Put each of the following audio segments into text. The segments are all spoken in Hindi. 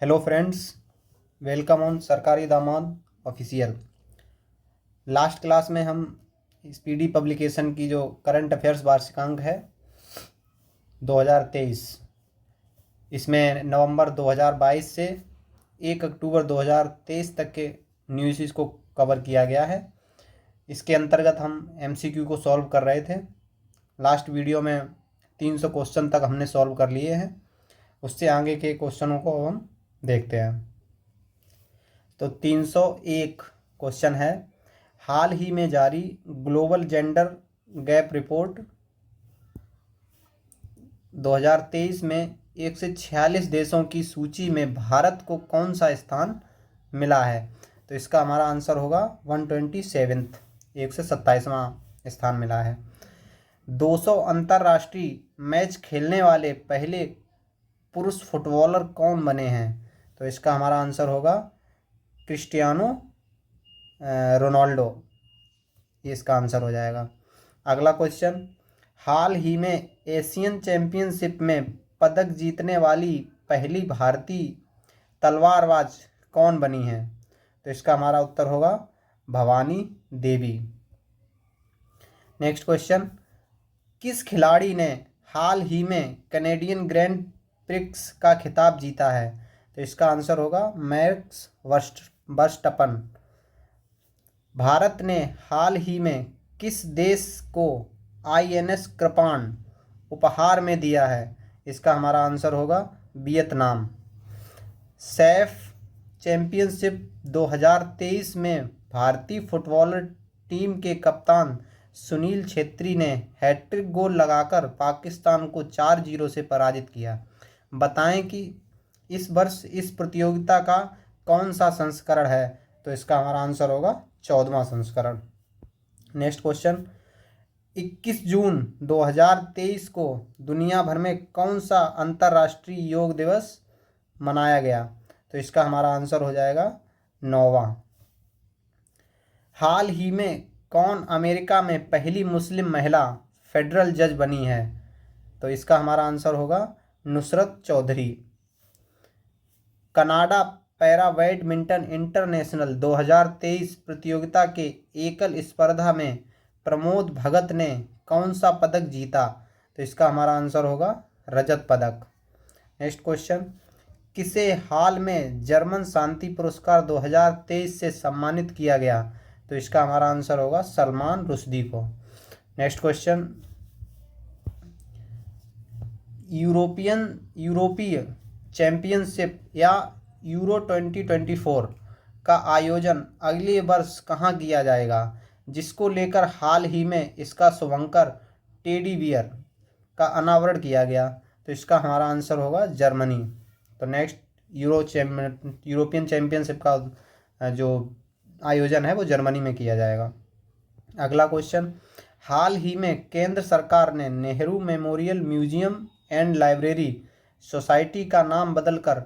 हेलो फ्रेंड्स, वेलकम ऑन सरकारी दामाद ऑफिशियल। लास्ट क्लास में हम स्पीडी पब्लिकेशन की जो करंट अफेयर्स वार्षिकांक है 2023, इसमें नवंबर 2022 से 1 अक्टूबर 2023 तक के न्यूज़ को कवर किया गया है। इसके अंतर्गत हम एमसीक्यू को सॉल्व कर रहे थे। लास्ट वीडियो में 300 क्वेश्चन तक हमने सॉल्व कर लिए हैं। उससे आगे के क्वेश्चनों को हम देखते हैं। तो 301 क्वेश्चन है, हाल ही में जारी ग्लोबल जेंडर गैप रिपोर्ट 2023 में 146 देशों की सूची में भारत को कौन सा स्थान मिला है? तो इसका हमारा आंसर होगा 127th, 127वां स्थान मिला है। 200 अंतर्राष्ट्रीय मैच खेलने वाले पहले पुरुष फुटबॉलर कौन बने हैं? तो इसका हमारा आंसर होगा क्रिस्टियानो रोनाल्डो, ये इसका आंसर हो जाएगा। अगला क्वेश्चन, हाल ही में एशियन चैंपियनशिप में पदक जीतने वाली पहली भारतीय तलवारबाज कौन बनी है? तो इसका हमारा उत्तर होगा भवानी देवी। नेक्स्ट क्वेश्चन, किस खिलाड़ी ने हाल ही में कैनेडियन ग्रैंड प्रिक्स का खिताब जीता है? तो इसका आंसर होगा मैक्स वर्स्टपन। भारत ने हाल ही में किस देश को आईएनएस कृपाण उपहार में दिया है? इसका हमारा आंसर होगा वियतनाम। सैफ चैंपियनशिप 2023 में भारतीय फुटबॉलर टीम के कप्तान सुनील छेत्री ने हैट्रिक गोल लगाकर पाकिस्तान को 4-0 से पराजित किया। बताएं कि इस वर्ष इस प्रतियोगिता का कौन सा संस्करण है? तो इसका हमारा आंसर होगा 14वां संस्करण। नेक्स्ट क्वेश्चन, 21 जून 2023 को दुनिया भर में कौन सा अंतर्राष्ट्रीय योग दिवस मनाया गया? तो इसका हमारा आंसर हो जाएगा 9वां। हाल ही में कौन अमेरिका में पहली मुस्लिम महिला फेडरल जज बनी है? तो इसका हमारा आंसर होगा Nusrat Chowdhury. Canada para badminton international 2023 प्रतियोगिता के एकल स्पर्धा में प्रमोद भगत ने कौन सा पदक जीता? तो इसका हमारा आंसर होगा रजत पदक। नेक्स्ट क्वेश्चन, किसे हाल में जर्मन शांति पुरस्कार 2023 से सम्मानित किया गया? तो इसका हमारा आंसर होगा सलमान रुश्दी को। नेक्स्ट क्वेश्चन, यूरोपीय चैंपियनशिप या यूरो 2024 का आयोजन अगले वर्ष कहाँ किया जाएगा, जिसको लेकर हाल ही में इसका शुभंकर टेडी बियर का अनावरण किया गया? तो इसका हमारा आंसर होगा जर्मनी। तो नेक्स्ट यूरोपियन चैंपियनशिप का जो आयोजन है वो जर्मनी में किया जाएगा। अगला क्वेश्चन, हाल ही में केंद्र सरकार ने Nehru memorial museum and library society का नाम बदलकर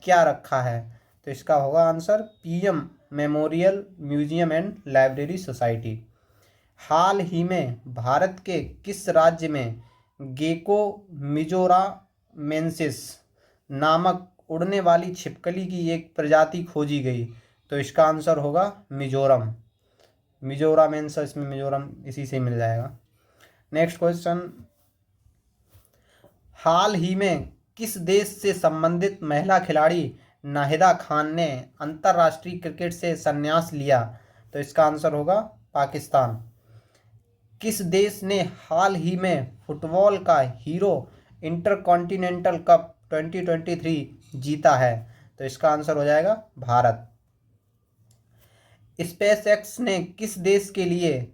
क्या रखा है? तो इसका होगा answer PM memorial museum and library society. हाल ही में भारत के किस राज्य में गेको मिजोरामेंसिस नामक उड़ने वाली छिपकली की एक प्रजाति खोजी गई? तो इसका आंसर होगा मिजोरम। मिजोरामेंसिस, इसमें मिजोरम इसी से मिल जाएगा। नेक्स्ट क्वेश्चन, हाल ही में किस देश से संबंधित महिला खिलाड़ी नाहिदा खान ने अंतर्राष्ट्रीय क्रिकेट से संन्यास लिया? तो इसका आंसर होगा पाकिस्तान। किस देश ने हाल ही में फुटबॉल का हीरो इंटरकॉन्टिनेंटल कप 2023 जीता है? तो इसका आंसर हो जाएगा भारत। स्पेसएक्स ने किस देश के लिए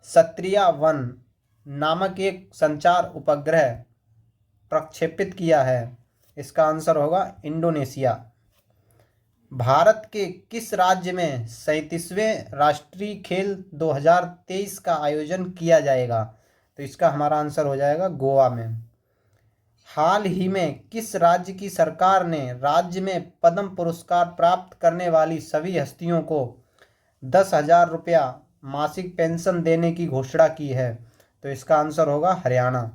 सत्रिया-1 नामक एक संचार उपग्रह प्रक्षेपित किया है? इसका आंसर होगा इंडोनेशिया। भारत के किस राज्य में 37वें राष्ट्रीय खेल 2023 का आयोजन किया जाएगा? तो इसका हमारा आंसर हो जाएगा गोवा में। हाल ही में किस राज्य की सरकार ने राज्य में पद्म पुरस्कार प्राप्त करने वाली सभी हस्तियों को 10,000 रुपया मासिक पेंशन देने की घोषणा की है? तो इसका आंसर होगा हरियाणा।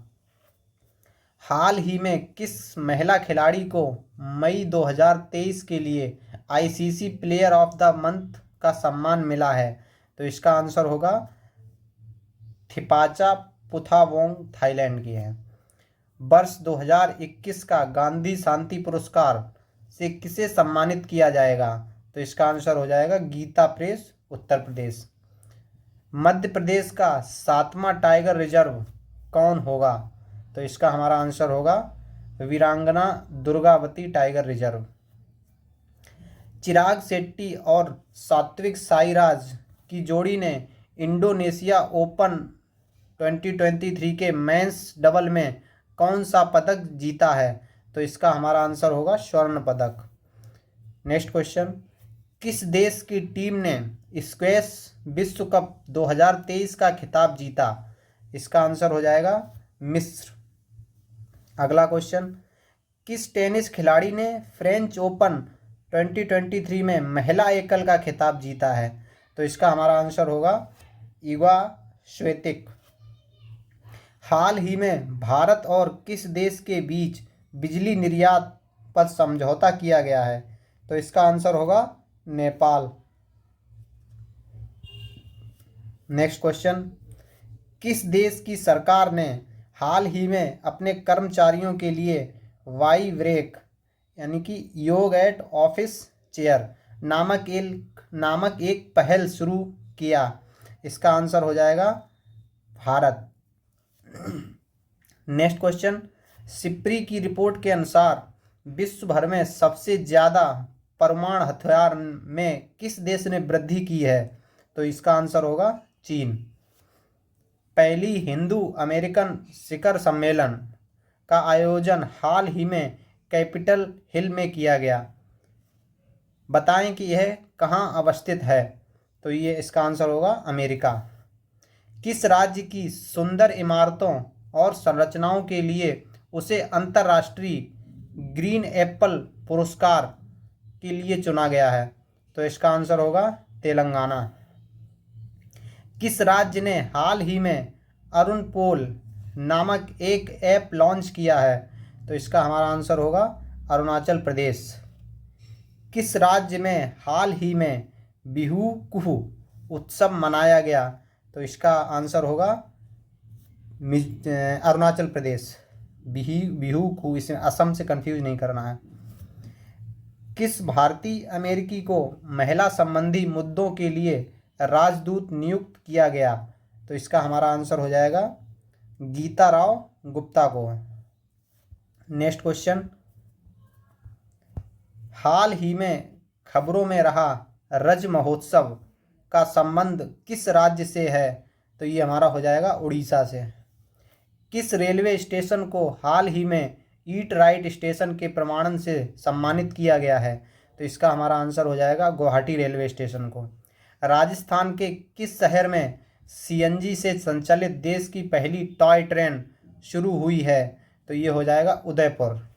हाल ही में किस महिला खिलाड़ी को मई 2023 के लिए ICC player of the month का सम्मान मिला है? तो इसका आंसर होगा थिपाचा पुथावोंग, थाईलैंड की है। वर्ष 2021 का गांधी शांति पुरस्कार से किसे सम्मानित किया जाएगा? तो इसका आंसर हो जाएगा गीता प्रेस, उत्तर प्रदेश। मध्य प्रदेश का 7वां टाइगर रिजर्व कौन होगा? तो इसका हमारा आंसर होगा वीरांगना दुर्गावती टाइगर रिजर्व। चिराग शेट्टी और सात्विक साईराज की जोड़ी ने इंडोनेशिया ओपन 2023 के मेंस डबल में कौन सा पदक जीता है? तो इसका हमारा आंसर होगा स्वर्ण पदक। नेक्स्ट क्वेश्चन, किस देश की टीम ने स्क्वैश विश्व कप 2023 का खिताब जीता? इसका आंसर हो जाएगा मिस्र। अगला क्वेश्चन, किस टेनिस खिलाड़ी ने फ्रेंच ओपन 2023 में महिला एकल का खिताब जीता है? तो इसका हमारा आंसर होगा इगा स्विएतेक। हाल ही में भारत और किस देश के बीच बिजली निर्यात पर समझौता किया गया है? तो इसका आंसर होगा नेपाल। नेक्स्ट क्वेश्चन, किस देश की सरकार ने हाल ही में अपने कर्मचारियों के लिए वाई ब्रेक यानी कि योग एट ऑफिस चेयर नामक एक पहल शुरू किया? इसका आंसर हो जाएगा भारत। नेक्स्ट क्वेश्चन, सिप्री की रिपोर्ट के अनुसार विश्व भर में सबसे ज़्यादा परमाणु हथियार में किस देश ने वृद्धि की है? तो इसका आंसर होगा चीन। पहली हिंदू अमेरिकन शिखर सम्मेलन का आयोजन हाल ही में कैपिटल हिल में किया गया। बताएं कि यह कहाँ अवस्थित है? तो ये इसका आंसर होगा अमेरिका। किस राज्य की सुंदर इमारतों और संरचनाओं के लिए उसे अंतर्राष्ट्रीय ग्रीन एप्पल पुरस्कार के लिए चुना गया है? तो इसका आंसर होगा तेलंगाना। किस राज्य ने हाल ही में अरुण पोल नामक एक ऐप लॉन्च किया है? तो इसका हमारा आंसर होगा अरुणाचल प्रदेश। किस राज्य में हाल ही में बिहू कुहू उत्सव मनाया गया? तो इसका आंसर होगा अरुणाचल प्रदेश। बिहू कुहू, इसे असम से कंफ्यूज नहीं करना है। किस भारतीय अमेरिकी को महिला संबंधी मुद्दों के लिए राजदूत नियुक्त किया गया? तो इसका हमारा आंसर हो जाएगा गीता राव गुप्ता को। नेक्स्ट क्वेश्चन, हाल ही में खबरों में रहा रज महोत्सव का संबंध किस राज्य से है? तो ये हमारा हो जाएगा उड़ीसा से। किस रेलवे स्टेशन को हाल ही में ईट राइट स्टेशन के प्रमाणन से सम्मानित किया गया है? तो इसका हमारा आंसर हो जाएगा गुवाहाटी रेलवे स्टेशन को। राजस्थान के किस शहर में सीएनजी से संचालित देश की पहली टॉय ट्रेन शुरू हुई है? तो ये हो जाएगा उदयपुर।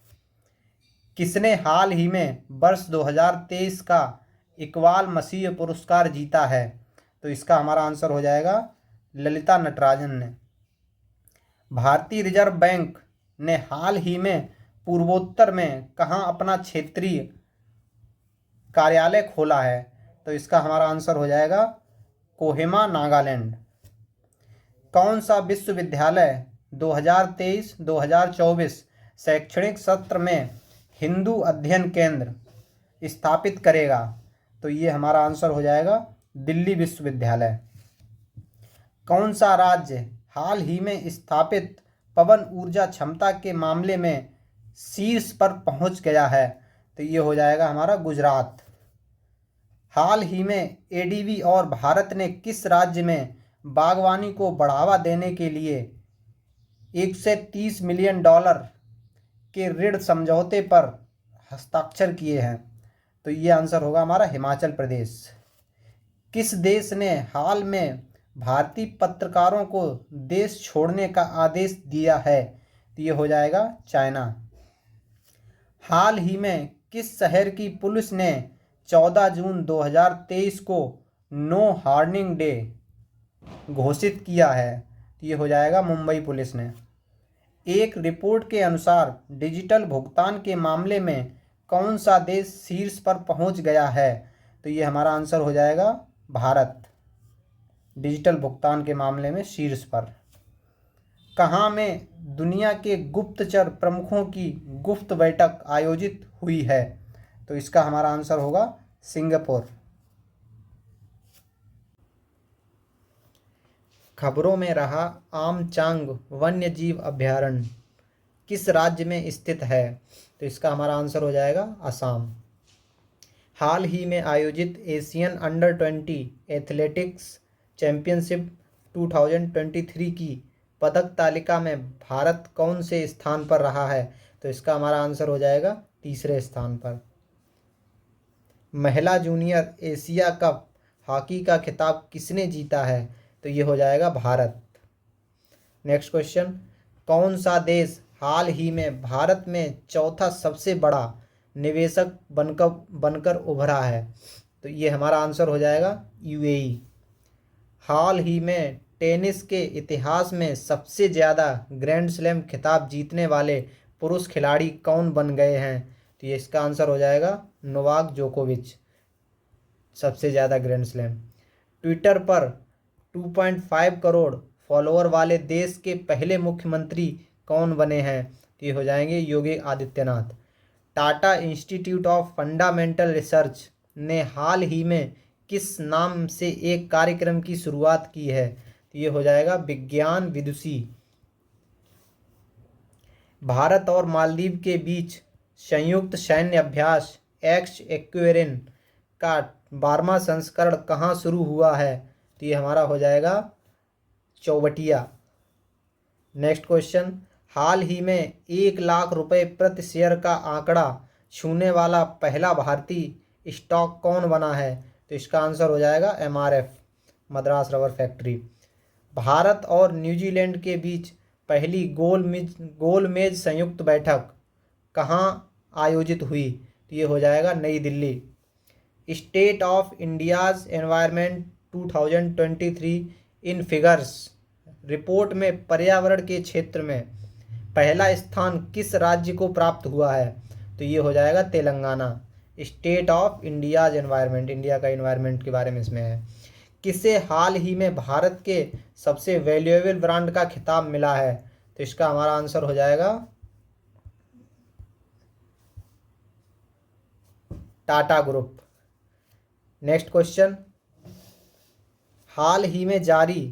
किसने हाल ही में वर्ष 2023 का इकबाल मसीह पुरस्कार जीता है? तो इसका हमारा आंसर हो जाएगा ललिता नटराजन ने। भारतीय रिजर्व बैंक ने हाल ही में पूर्वोत्तर में कहाँ अपना क्षेत्रीय कार्यालय खोला है? तो इसका हमारा आंसर हो जाएगा कोहिमा, नागालैंड। कौन सा विश्वविद्यालय 2023-2024 शैक्षणिक सत्र में हिंदू अध्ययन केंद्र स्थापित करेगा? तो ये हमारा आंसर हो जाएगा दिल्ली विश्वविद्यालय। कौन सा राज्य हाल ही में स्थापित पवन ऊर्जा क्षमता के मामले में शीर्ष पर पहुंच गया है? तो ये हो जाएगा हमारा गुजरात। हाल ही में एडीबी और भारत ने किस राज्य में बागवानी को बढ़ावा देने के लिए $130 मिलियन के ऋण समझौते पर हस्ताक्षर किए हैं? तो ये आंसर होगा हमारा हिमाचल प्रदेश। किस देश ने हाल में भारतीय पत्रकारों को देश छोड़ने का आदेश दिया है? तो ये हो जाएगा चाइना। हाल ही में किस शहर की पुलिस ने 14 जून 2023 को नो हार्निंग डे घोषित किया है? तो ये हो जाएगा मुंबई पुलिस ने। एक रिपोर्ट के अनुसार डिजिटल भुगतान के मामले में कौन सा देश शीर्ष पर पहुंच गया है? तो ये हमारा आंसर हो जाएगा भारत, डिजिटल भुगतान के मामले में शीर्ष पर। कहाँ में दुनिया के गुप्तचर प्रमुखों की गुप्त बैठक आयोजित हुई है? तो इसका हमारा आंसर होगा सिंगापुर। खबरों में रहा आमचांग वन्यजीव अभयारण्य किस राज्य में स्थित है? तो इसका हमारा आंसर हो जाएगा असम। हाल ही में आयोजित एशियन अंडर 20 एथलेटिक्स चैंपियनशिप 2023 की पदक तालिका में भारत कौन से स्थान पर रहा है? तो इसका हमारा आंसर हो जाएगा तीसरे स्थान पर। महिला जूनियर एशिया कप हॉकी का खिताब किसने जीता है? तो ये हो जाएगा भारत। नेक्स्ट क्वेश्चन, कौन सा देश हाल ही में भारत में चौथा सबसे बड़ा निवेशक बनकर उभरा है? तो ये हमारा आंसर हो जाएगा यूएई। हाल ही में टेनिस के इतिहास में सबसे ज़्यादा ग्रैंड स्लैम खिताब जीतने वाले पुरुष खिलाड़ी कौन बन गए हैं? तो ये इसका आंसर हो जाएगा नोवाक जोकोविच, सबसे ज़्यादा ग्रैंड स्लैम। ट्विटर पर 2.5 करोड़ फॉलोअर वाले देश के पहले मुख्यमंत्री कौन बने हैं? तो ये हो जाएंगे Yogi Adityanath. Tata institute of fundamental research ने हाल ही में किस नाम से एक कार्यक्रम की शुरुआत की है? तो ये हो जाएगा विज्ञान विदुषी। भारत और मालदीव के बीच संयुक्त सैन्य अभ्यास एक्स एक्वेरिन का 12वां संस्करण कहाँ शुरू हुआ है? तो ये हमारा हो जाएगा चौबटिया। नेक्स्ट क्वेश्चन, हाल ही में 1 लाख रुपए प्रति शेयर का आंकड़ा छूने वाला पहला भारतीय स्टॉक कौन बना है? तो इसका आंसर हो जाएगा MRF, Madras rubber factory. Bharat और न्यूजीलैंड के बीच पहली गोलमेज संयुक्त बैठक कहाँ आयोजित हुई? तो ये हो जाएगा नई Delhi. State of India's environment 2023 in figures report में पर्यावरण के क्षेत्र में पहला स्थान किस राज्य को प्राप्त हुआ है? तो ये हो जाएगा Telangana. State of India's environment, India का एनवायरनमेंट के बारे में इसमें है। किसे हाल ही में भारत के सबसे वैल्यूएबल ब्रांड का खिताब मिला है? तो इसका हमारा आंसर हो जाएगा टाटा ग्रुप। नेक्स्ट क्वेश्चन, हाल ही में जारी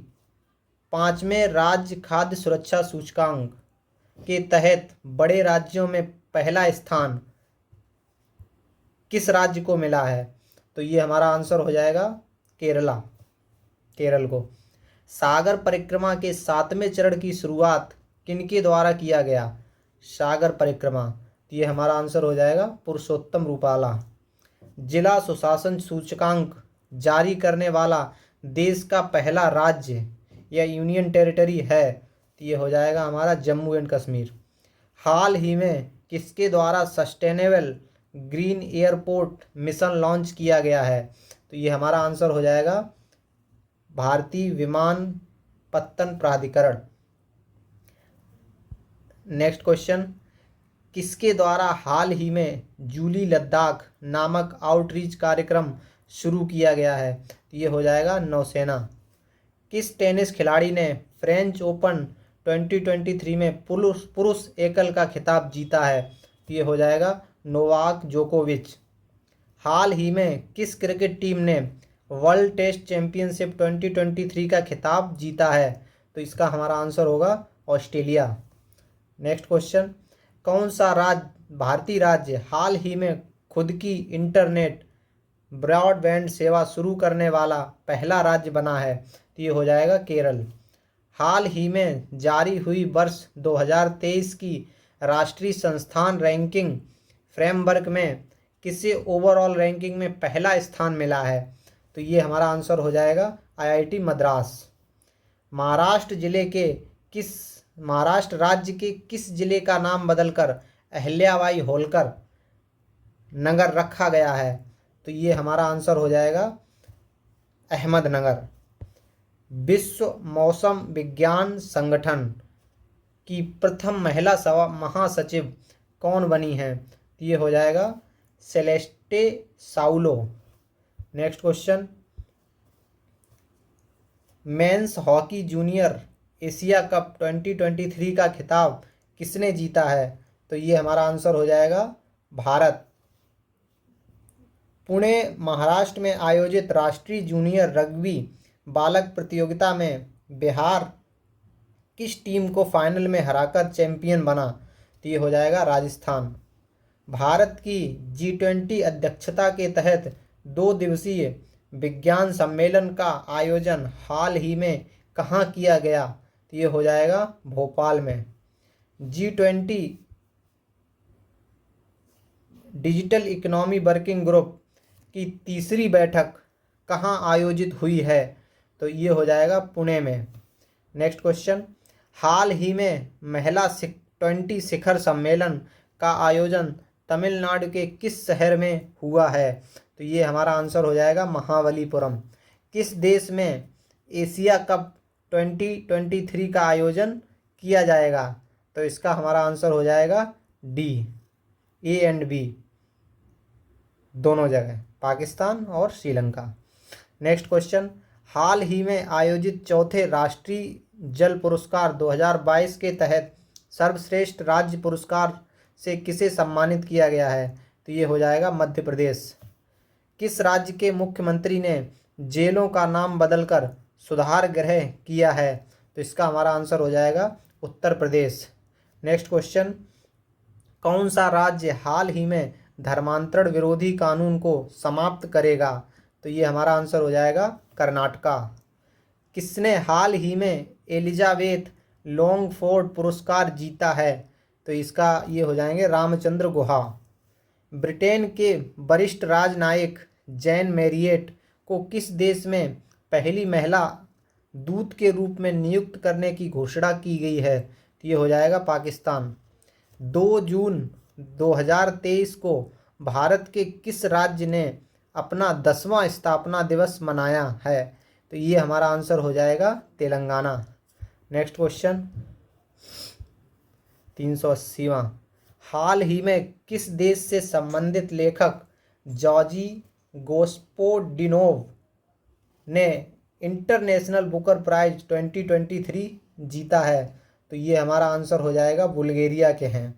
5वें राज्य खाद्य सुरक्षा सूचकांक के तहत बड़े राज्यों में पहला स्थान किस राज्य को मिला है? तो ये हमारा आंसर हो जाएगा केरल को। सागर परिक्रमा के 7वें चरण की शुरुआत किनके द्वारा किया गया? सागर परिक्रमा, तो ये हमारा आंसर हो जाएगा पुरुषोत्तम रूपाला। जिला सुशासन सूचकांक जारी करने वाला देश का पहला राज्य या यूनियन टेरिटरी है? तो ये हो जाएगा हमारा जम्मू एंड कश्मीर। हाल ही में किसके द्वारा sustainable green airport mission launch किया गया है? तो ये हमारा आंसर हो जाएगा भारतीय विमानपत्तन प्राधिकरण। नेक्स्ट क्वेश्चन, किसके द्वारा हाल ही में जूली लद्दाख नामक आउटरीच कार्यक्रम शुरू किया गया है? तो ये हो जाएगा नौसेना। किस टेनिस खिलाड़ी ने फ्रेंच ओपन 2023 में पुरुष एकल का खिताब जीता है? तो ये हो जाएगा नोवाक जोकोविच। हाल ही में किस क्रिकेट टीम ने वर्ल्ड टेस्ट चैंपियनशिप 2023 का खिताब जीता है? तो इसका हमारा आंसर होगा ऑस्ट्रेलिया। नेक्स्ट क्वेश्चन, कौन सा भारतीय राज्य हाल ही में खुद की इंटरनेट ब्रॉडबैंड सेवा शुरू करने वाला पहला राज्य बना है? तो ये हो जाएगा केरल। हाल ही में जारी हुई वर्ष 2023 की राष्ट्रीय संस्थान रैंकिंग फ्रेमवर्क में किसे ओवरऑल रैंकिंग में पहला स्थान मिला है? तो ये हमारा आंसर हो जाएगा आईआईटी मद्रास। महाराष्ट्र राज्य के किस जिले का नाम बदलकर अहिल्याबाई होलकर नगर रखा गया है? तो ये हमारा आंसर हो जाएगा अहमदनगर। विश्व मौसम विज्ञान संगठन की प्रथम महिला महासचिव कौन बनी हैं? तो ये हो जाएगा Celeste Saulo. Next question, men's hockey junior Asia cup 2023 का खिताब किसने जीता है? तो ये हमारा आंसर हो जाएगा भारत। पुणे महाराष्ट्र में आयोजित राष्ट्रीय जूनियर रग्बी बालक प्रतियोगिता में बिहार किस टीम को फाइनल में हराकर चैंपियन बना? तो ये हो जाएगा राजस्थान। भारत की G20 अध्यक्षता के तहत 2 दिवसीय विज्ञान सम्मेलन का आयोजन हाल ही में कहाँ किया गया? तो ये हो जाएगा भोपाल में। G20 digital economy working group की तीसरी बैठक कहाँ आयोजित हुई है? तो ये हो जाएगा पुणे में। नेक्स्ट क्वेश्चन, हाल ही में महिला 20 शिखर सम्मेलन का आयोजन तमिलनाडु के किस शहर में हुआ है? तो ये हमारा आंसर हो जाएगा महाबलीपुरम। किस देश में एशिया कप 2023 का आयोजन किया जाएगा? तो इसका हमारा आंसर हो जाएगा डी, ए एंड बी दोनों जगह, पाकिस्तान और श्रीलंका। नेक्स्ट क्वेश्चन, हाल ही में आयोजित चौथे राष्ट्रीय जल पुरस्कार 2022 के तहत सर्वश्रेष्ठ राज्य पुरस्कार से किसे सम्मानित किया गया है? तो ये हो जाएगा मध्य प्रदेश। किस राज्य के मुख्यमंत्री ने जेलों का नाम बदलकर सुधार गृह किया है? तो इसका हमारा आंसर हो जाएगा उत्तर प्रदेश। नेक्स्ट क्वेश्चन, कौन सा राज्य हाल ही में धर्मांतरण विरोधी कानून को समाप्त करेगा? तो ये हमारा आंसर हो जाएगा कर्नाटका। किसने हाल ही में एलिजाबेथ लॉन्गफोर्ड पुरस्कार जीता है? तो इसका ये हो जाएंगे रामचंद्र गुहा। ब्रिटेन के वरिष्ठ राजनयिक जैन मैरियट को किस देश में पहली महिला दूत के रूप में नियुक्त करने की घोषणा की गई है? तो ये हो जाएगा पाकिस्तान। 2 जून 2023 को भारत के किस राज्य ने अपना 10वां स्थापना दिवस मनाया है? तो ये हमारा आंसर हो जाएगा तेलंगाना। नेक्स्ट क्वेश्चन 380वां, हाल ही में किस देश से संबंधित लेखक जॉर्जी गोस्पोडिनोव ने इंटरनेशनल बुकर प्राइज 2023 जीता है? तो ये हमारा आंसर हो जाएगा बुल्गारिया के हैं।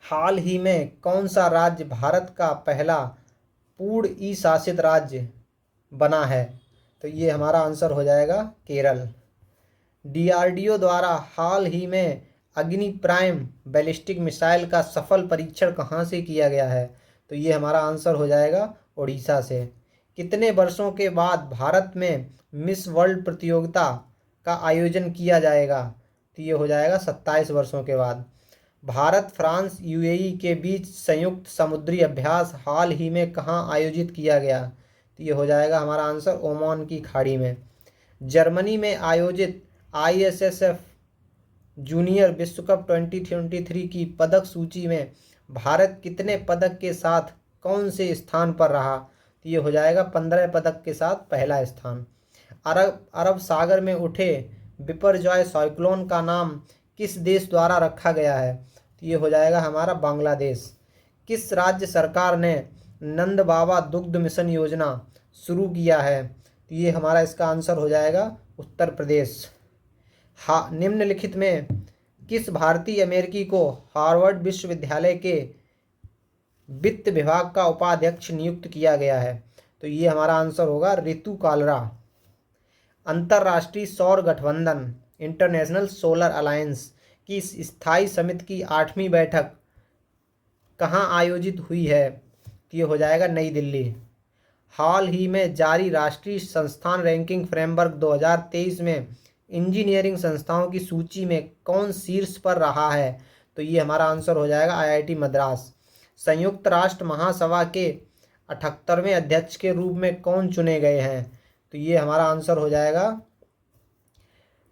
हाल ही में कौन सा राज्य भारत का पहला पूर्ण ई शासित राज्य बना है? तो ये हमारा आंसर हो जाएगा केरल। DRDO द्वारा हाल ही में अग्नि प्राइम बैलिस्टिक मिसाइल का सफल परीक्षण कहाँ से किया गया है? तो ये हमारा आंसर हो जाएगा ओडिशा से। कितने वर्षों के बाद भारत में मिस वर्ल्ड प्रतियोगिता का आयोजन किया जाएगा? तो ये हो जाएगा 27 वर्षों के बाद। भारत फ्रांस UAE के बीच संयुक्त समुद्री अभ्यास हाल ही में कहाँ आयोजित किया गया? तो ये हो जाएगा हमारा आंसर ओमान की खाड़ी में। जर्मनी में आयोजित ISSF जूनियर विश्व कप 2023 की पदक सूची में भारत कितने पदक के साथ कौन से स्थान पर रहा? तो ये हो जाएगा 15 पदक के साथ पहला स्थान। अरब सागर में उठे बिपरजॉय साइक्लोन का नाम किस देश द्वारा रखा गया है? तो ये हो जाएगा हमारा बांग्लादेश। किस राज्य सरकार ने नंद बाबा दुग्ध मिशन योजना शुरू किया है? तो ये हमारा इसका आंसर हो जाएगा उत्तर प्रदेश। निम्नलिखित में किस भारतीय अमेरिकी को हार्वर्ड विश्वविद्यालय के वित्त विभाग का उपाध्यक्ष नियुक्त किया गया है? तो ये हमारा आंसर होगा रितु कालरा। अंतर्राष्ट्रीय सौर गठबंधन इंटरनेशनल सोलर अलायंस की स्थायी समिति की 8वीं बैठक कहाँ आयोजित हुई है? तो ये हो जाएगा नई दिल्ली। हाल ही में जारी राष्ट्रीय संस्थान रैंकिंग फ्रेमवर्क 2023 में इंजीनियरिंग संस्थाओं की सूची में कौन शीर्ष पर रहा है? तो ये हमारा आंसर हो जाएगा IIT मद्रास। संयुक्त राष्ट्र महासभा के 78वें अध्यक्ष के रूप में कौन चुने गए हैं? तो ये हमारा आंसर हो जाएगा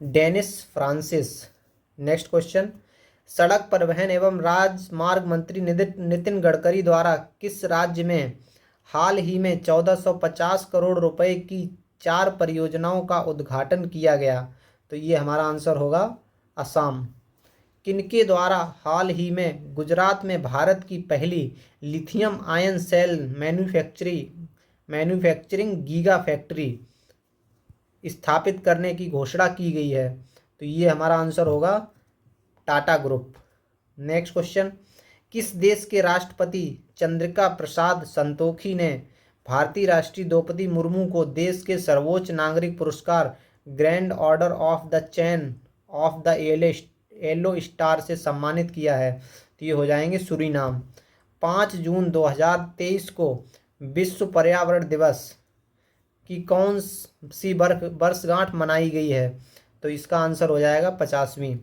डेनिस फ्रांसिस। नेक्स्ट क्वेश्चन, सड़क परिवहन एवं राजमार्ग मंत्री नितिन गडकरी द्वारा किस राज्य में हाल ही में 1450 करोड़ रुपए की 4 परियोजनाओं का उद्घाटन किया गया? तो ये हमारा आंसर होगा असम। किनके द्वारा हाल ही में गुजरात में भारत की पहली lithium ion cell manufacturing giga factory स्थापित करने की घोषणा की गई है? तो ये हमारा आंसर होगा टाटा ग्रुप। नेक्स्ट क्वेश्चन, किस देश के राष्ट्रपति चंद्रिका प्रसाद संतोखी ने भारतीय राष्ट्रीय द्रौपदी मुर्मू को देश के सर्वोच्च नागरिक पुरस्कार grand order of the chain of the yellow star से सम्मानित किया है? तो ये हो जाएंगे सूरीनाम। 5 जून 2023 को विश्व पर्यावरण दिवस की कौन सी वर्षगांठ मनाई गई है? तो इसका आंसर हो जाएगा 50वीं।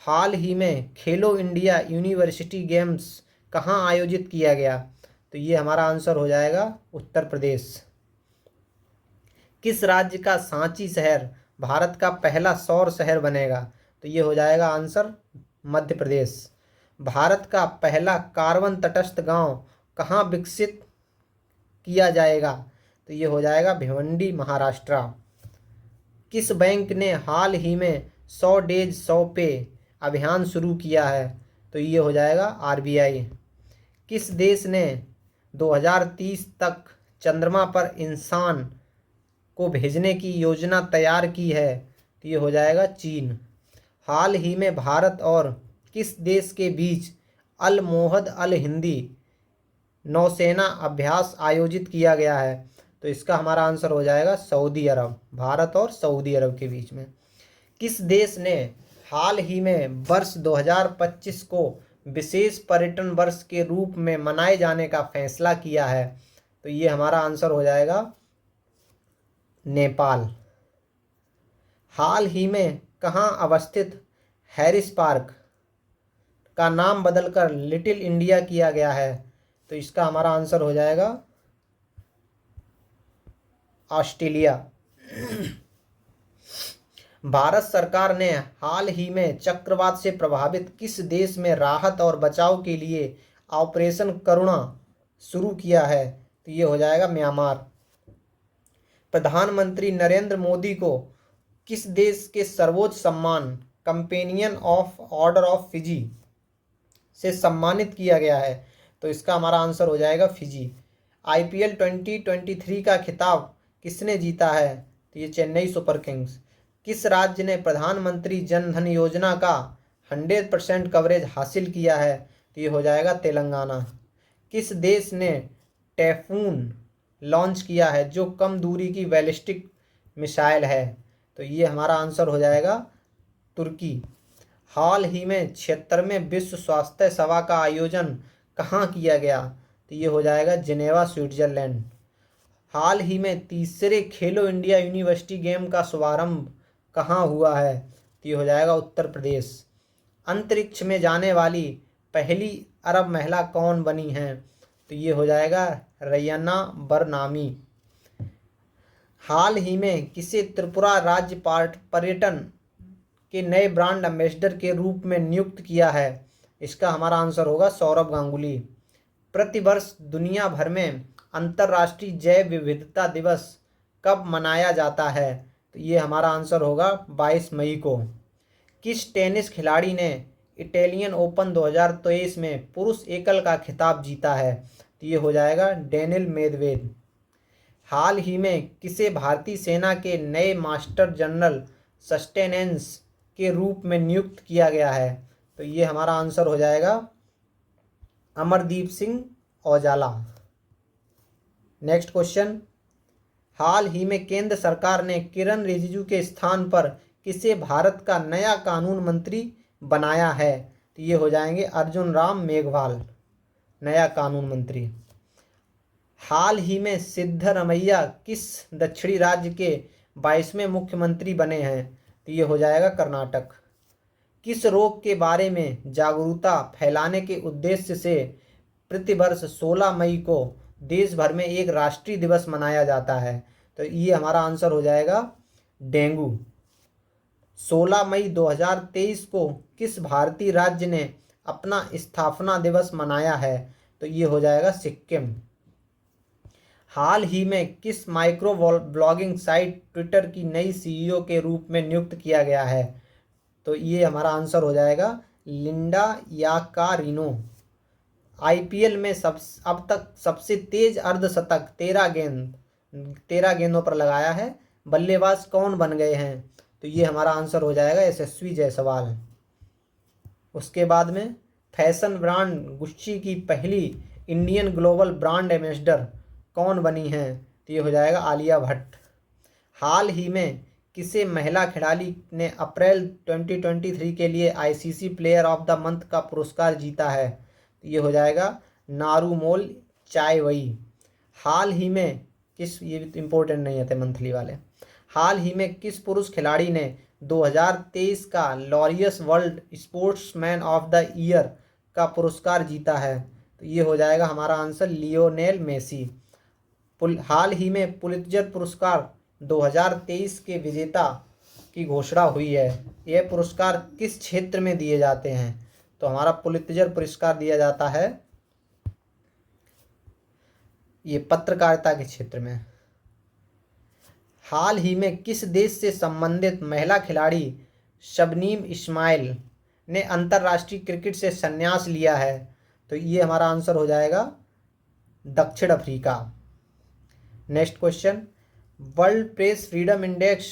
हाल ही में खेलो इंडिया यूनिवर्सिटी गेम्स कहाँ आयोजित किया गया? तो ये हमारा आंसर हो जाएगा उत्तर प्रदेश। किस राज्य का सांची शहर भारत का पहला सौर शहर बनेगा? तो ये हो जाएगा आंसर मध्य प्रदेश। भारत का पहला कार्बन तटस्थ गांव कहाँ विकसित किया जाएगा? तो ये हो जाएगा भिवंडी, महाराष्ट्र। किस बैंक ने हाल ही में 100 डेज 100 पे अभियान शुरू किया है? तो ये हो जाएगा आरबीआई। किस देश ने 2030 तक चंद्रमा पर इंसान को भेजने की योजना तैयार की है? तो ये हो जाएगा चीन। हाल ही में भारत और किस देश के बीच अल मोहद अल हिंदी नौसेना अभ्यास आयोजित किया गया है? तो इसका हमारा आंसर हो जाएगा सऊदी अरब। भारत और सऊदी अरब के बीच में। किस देश ने हाल ही में वर्ष 2025 को विशेष पर्यटन वर्ष के रूप में मनाए जाने का फैसला किया है? तो ये हमारा आंसर हो जाएगा नेपाल। हाल ही में कहाँ अवस्थित हैरिस पार्क का नाम बदलकर लिटिल इंडिया किया गया है? तो इसका हमारा आंसर हो जाएगा ऑस्ट्रेलिया। भारत सरकार ने हाल ही में चक्रवात से प्रभावित किस देश में राहत और बचाव के लिए ऑपरेशन करुणा शुरू किया है? तो ये हो जाएगा म्यांमार। प्रधानमंत्री नरेंद्र मोदी को किस देश के सर्वोच्च सम्मान companion of order of Fiji से सम्मानित किया गया है? तो इसका हमारा आंसर हो जाएगा फिजी। आईपीएल 2023 का खिताब किसने जीता है? तो ये चेन्नई सुपर किंग्स। किस राज्य ने प्रधानमंत्री जन धन योजना का 100% कवरेज हासिल किया है? तो ये हो जाएगा तेलंगाना। किस देश ने टाइफून लॉन्च किया है जो कम दूरी की बैलिस्टिक मिसाइल है? तो ये हमारा आंसर हो जाएगा तुर्की। हाल ही में 76वें विश्व स्वास्थ्य सभा का आयोजन कहाँ किया गया? तो ये हो जाएगा जिनेवा, स्विट्जरलैंड। हाल ही में तीसरे खेलो इंडिया यूनिवर्सिटी गेम का शुभारंभ कहाँ हुआ है? तो ये हो जाएगा उत्तर प्रदेश। अंतरिक्ष में जाने वाली पहली अरब महिला कौन बनी हैं? तो ये हो जाएगा रैयाना बरनामी। हाल ही में किसे त्रिपुरा राज्य पर्यटन के नए ब्रांड एम्बेसडर के रूप में नियुक्त किया है? इसका हमारा आंसर होगा सौरभ गांगुली। प्रतिवर्ष दुनिया भर में अंतर्राष्ट्रीय जैव विविधता दिवस कब मनाया जाता है? तो ये हमारा आंसर होगा 22 मई को। किस टेनिस खिलाड़ी ने इटालियन ओपन 2023 में पुरुष एकल का खिताब जीता है? तो ये हो जाएगा डेनिल मेदवेदेव। हाल ही में किसे भारतीय सेना के नए मास्टर जनरल सस्टेनेंस के रूप में नियुक्त किया गया है? तो ये हमारा आंसर हो जाएगा अमरदीप सिंह औजाला। नेक्स्ट क्वेश्चन, हाल ही में केंद्र सरकार ने किरण रिजिजू के स्थान पर किसे भारत का नया कानून मंत्री बनाया है? तो ये हो जाएंगे अर्जुन राम मेघवाल, नया कानून मंत्री। हाल ही में सिद्धरमैया किस दक्षिणी राज्य के 22वें मुख्यमंत्री बने हैं? तो ये हो जाएगा कर्नाटक। किस रोग के बारे में जागरूकता फैलाने के उद्देश्य से प्रतिवर्ष 16 मई को देश भर में एक राष्ट्रीय दिवस मनाया जाता है? तो ये हमारा आंसर हो जाएगा डेंगू। 16 मई 2023 को किस भारतीय राज्य ने अपना स्थापना दिवस मनाया है? तो ये हो जाएगा सिक्किम। हाल ही में किस माइक्रो ब्लॉगिंग साइट ट्विटर की नई सीईओ के रूप में नियुक्त किया गया है? तो ये हमारा आंसर हो जाएगा लिंडा याकारिनो आईपीएल में अब तक सबसे तेज अर्धशतक 13 गेंदों पर लगाया है। बल्लेबाज कौन बन गए हैं? तो ये हमारा आंसर हो जाएगा यशस्वी जायसवाल। उसके बाद में फैशन ब्रांड गुच्ची की पहली इंडियन ग्लोबल ब्रांड एम्बेसडर कौन बनी हैं? तो ये हो जाएगा आलिया भट्ट। हाल ही में किसे महिला खिलाड़ी ने अप्रैल 2023 के लिए ICC player of the month का पुरस्कार जीता है? तो ये हो जाएगा नारूमोल चायवई। हाल ही में किस, ये भी इम्पोर्टेंट नहीं थे मंथली वाले, हाल ही में किस पुरुष खिलाड़ी ने 2023 का Laureus world sportsman of the year का पुरस्कार जीता है? तो ये हो जाएगा हमारा आंसर लियोनेल मेसी। हाल ही में पुलित्जर पुरस्कार 2023 के विजेता की घोषणा हुई है। यह पुरस्कार किस क्षेत्र में दिए जाते हैं? तो हमारा पुलित्जर पुरस्कार दिया जाता है ये पत्रकारिता के क्षेत्र में। हाल ही में किस देश से संबंधित महिला खिलाड़ी शबनीम इस्माइल ने अंतर्राष्ट्रीय क्रिकेट से संन्यास लिया है? तो ये हमारा आंसर हो जाएगा दक्षिण Africa. Next question, world press freedom index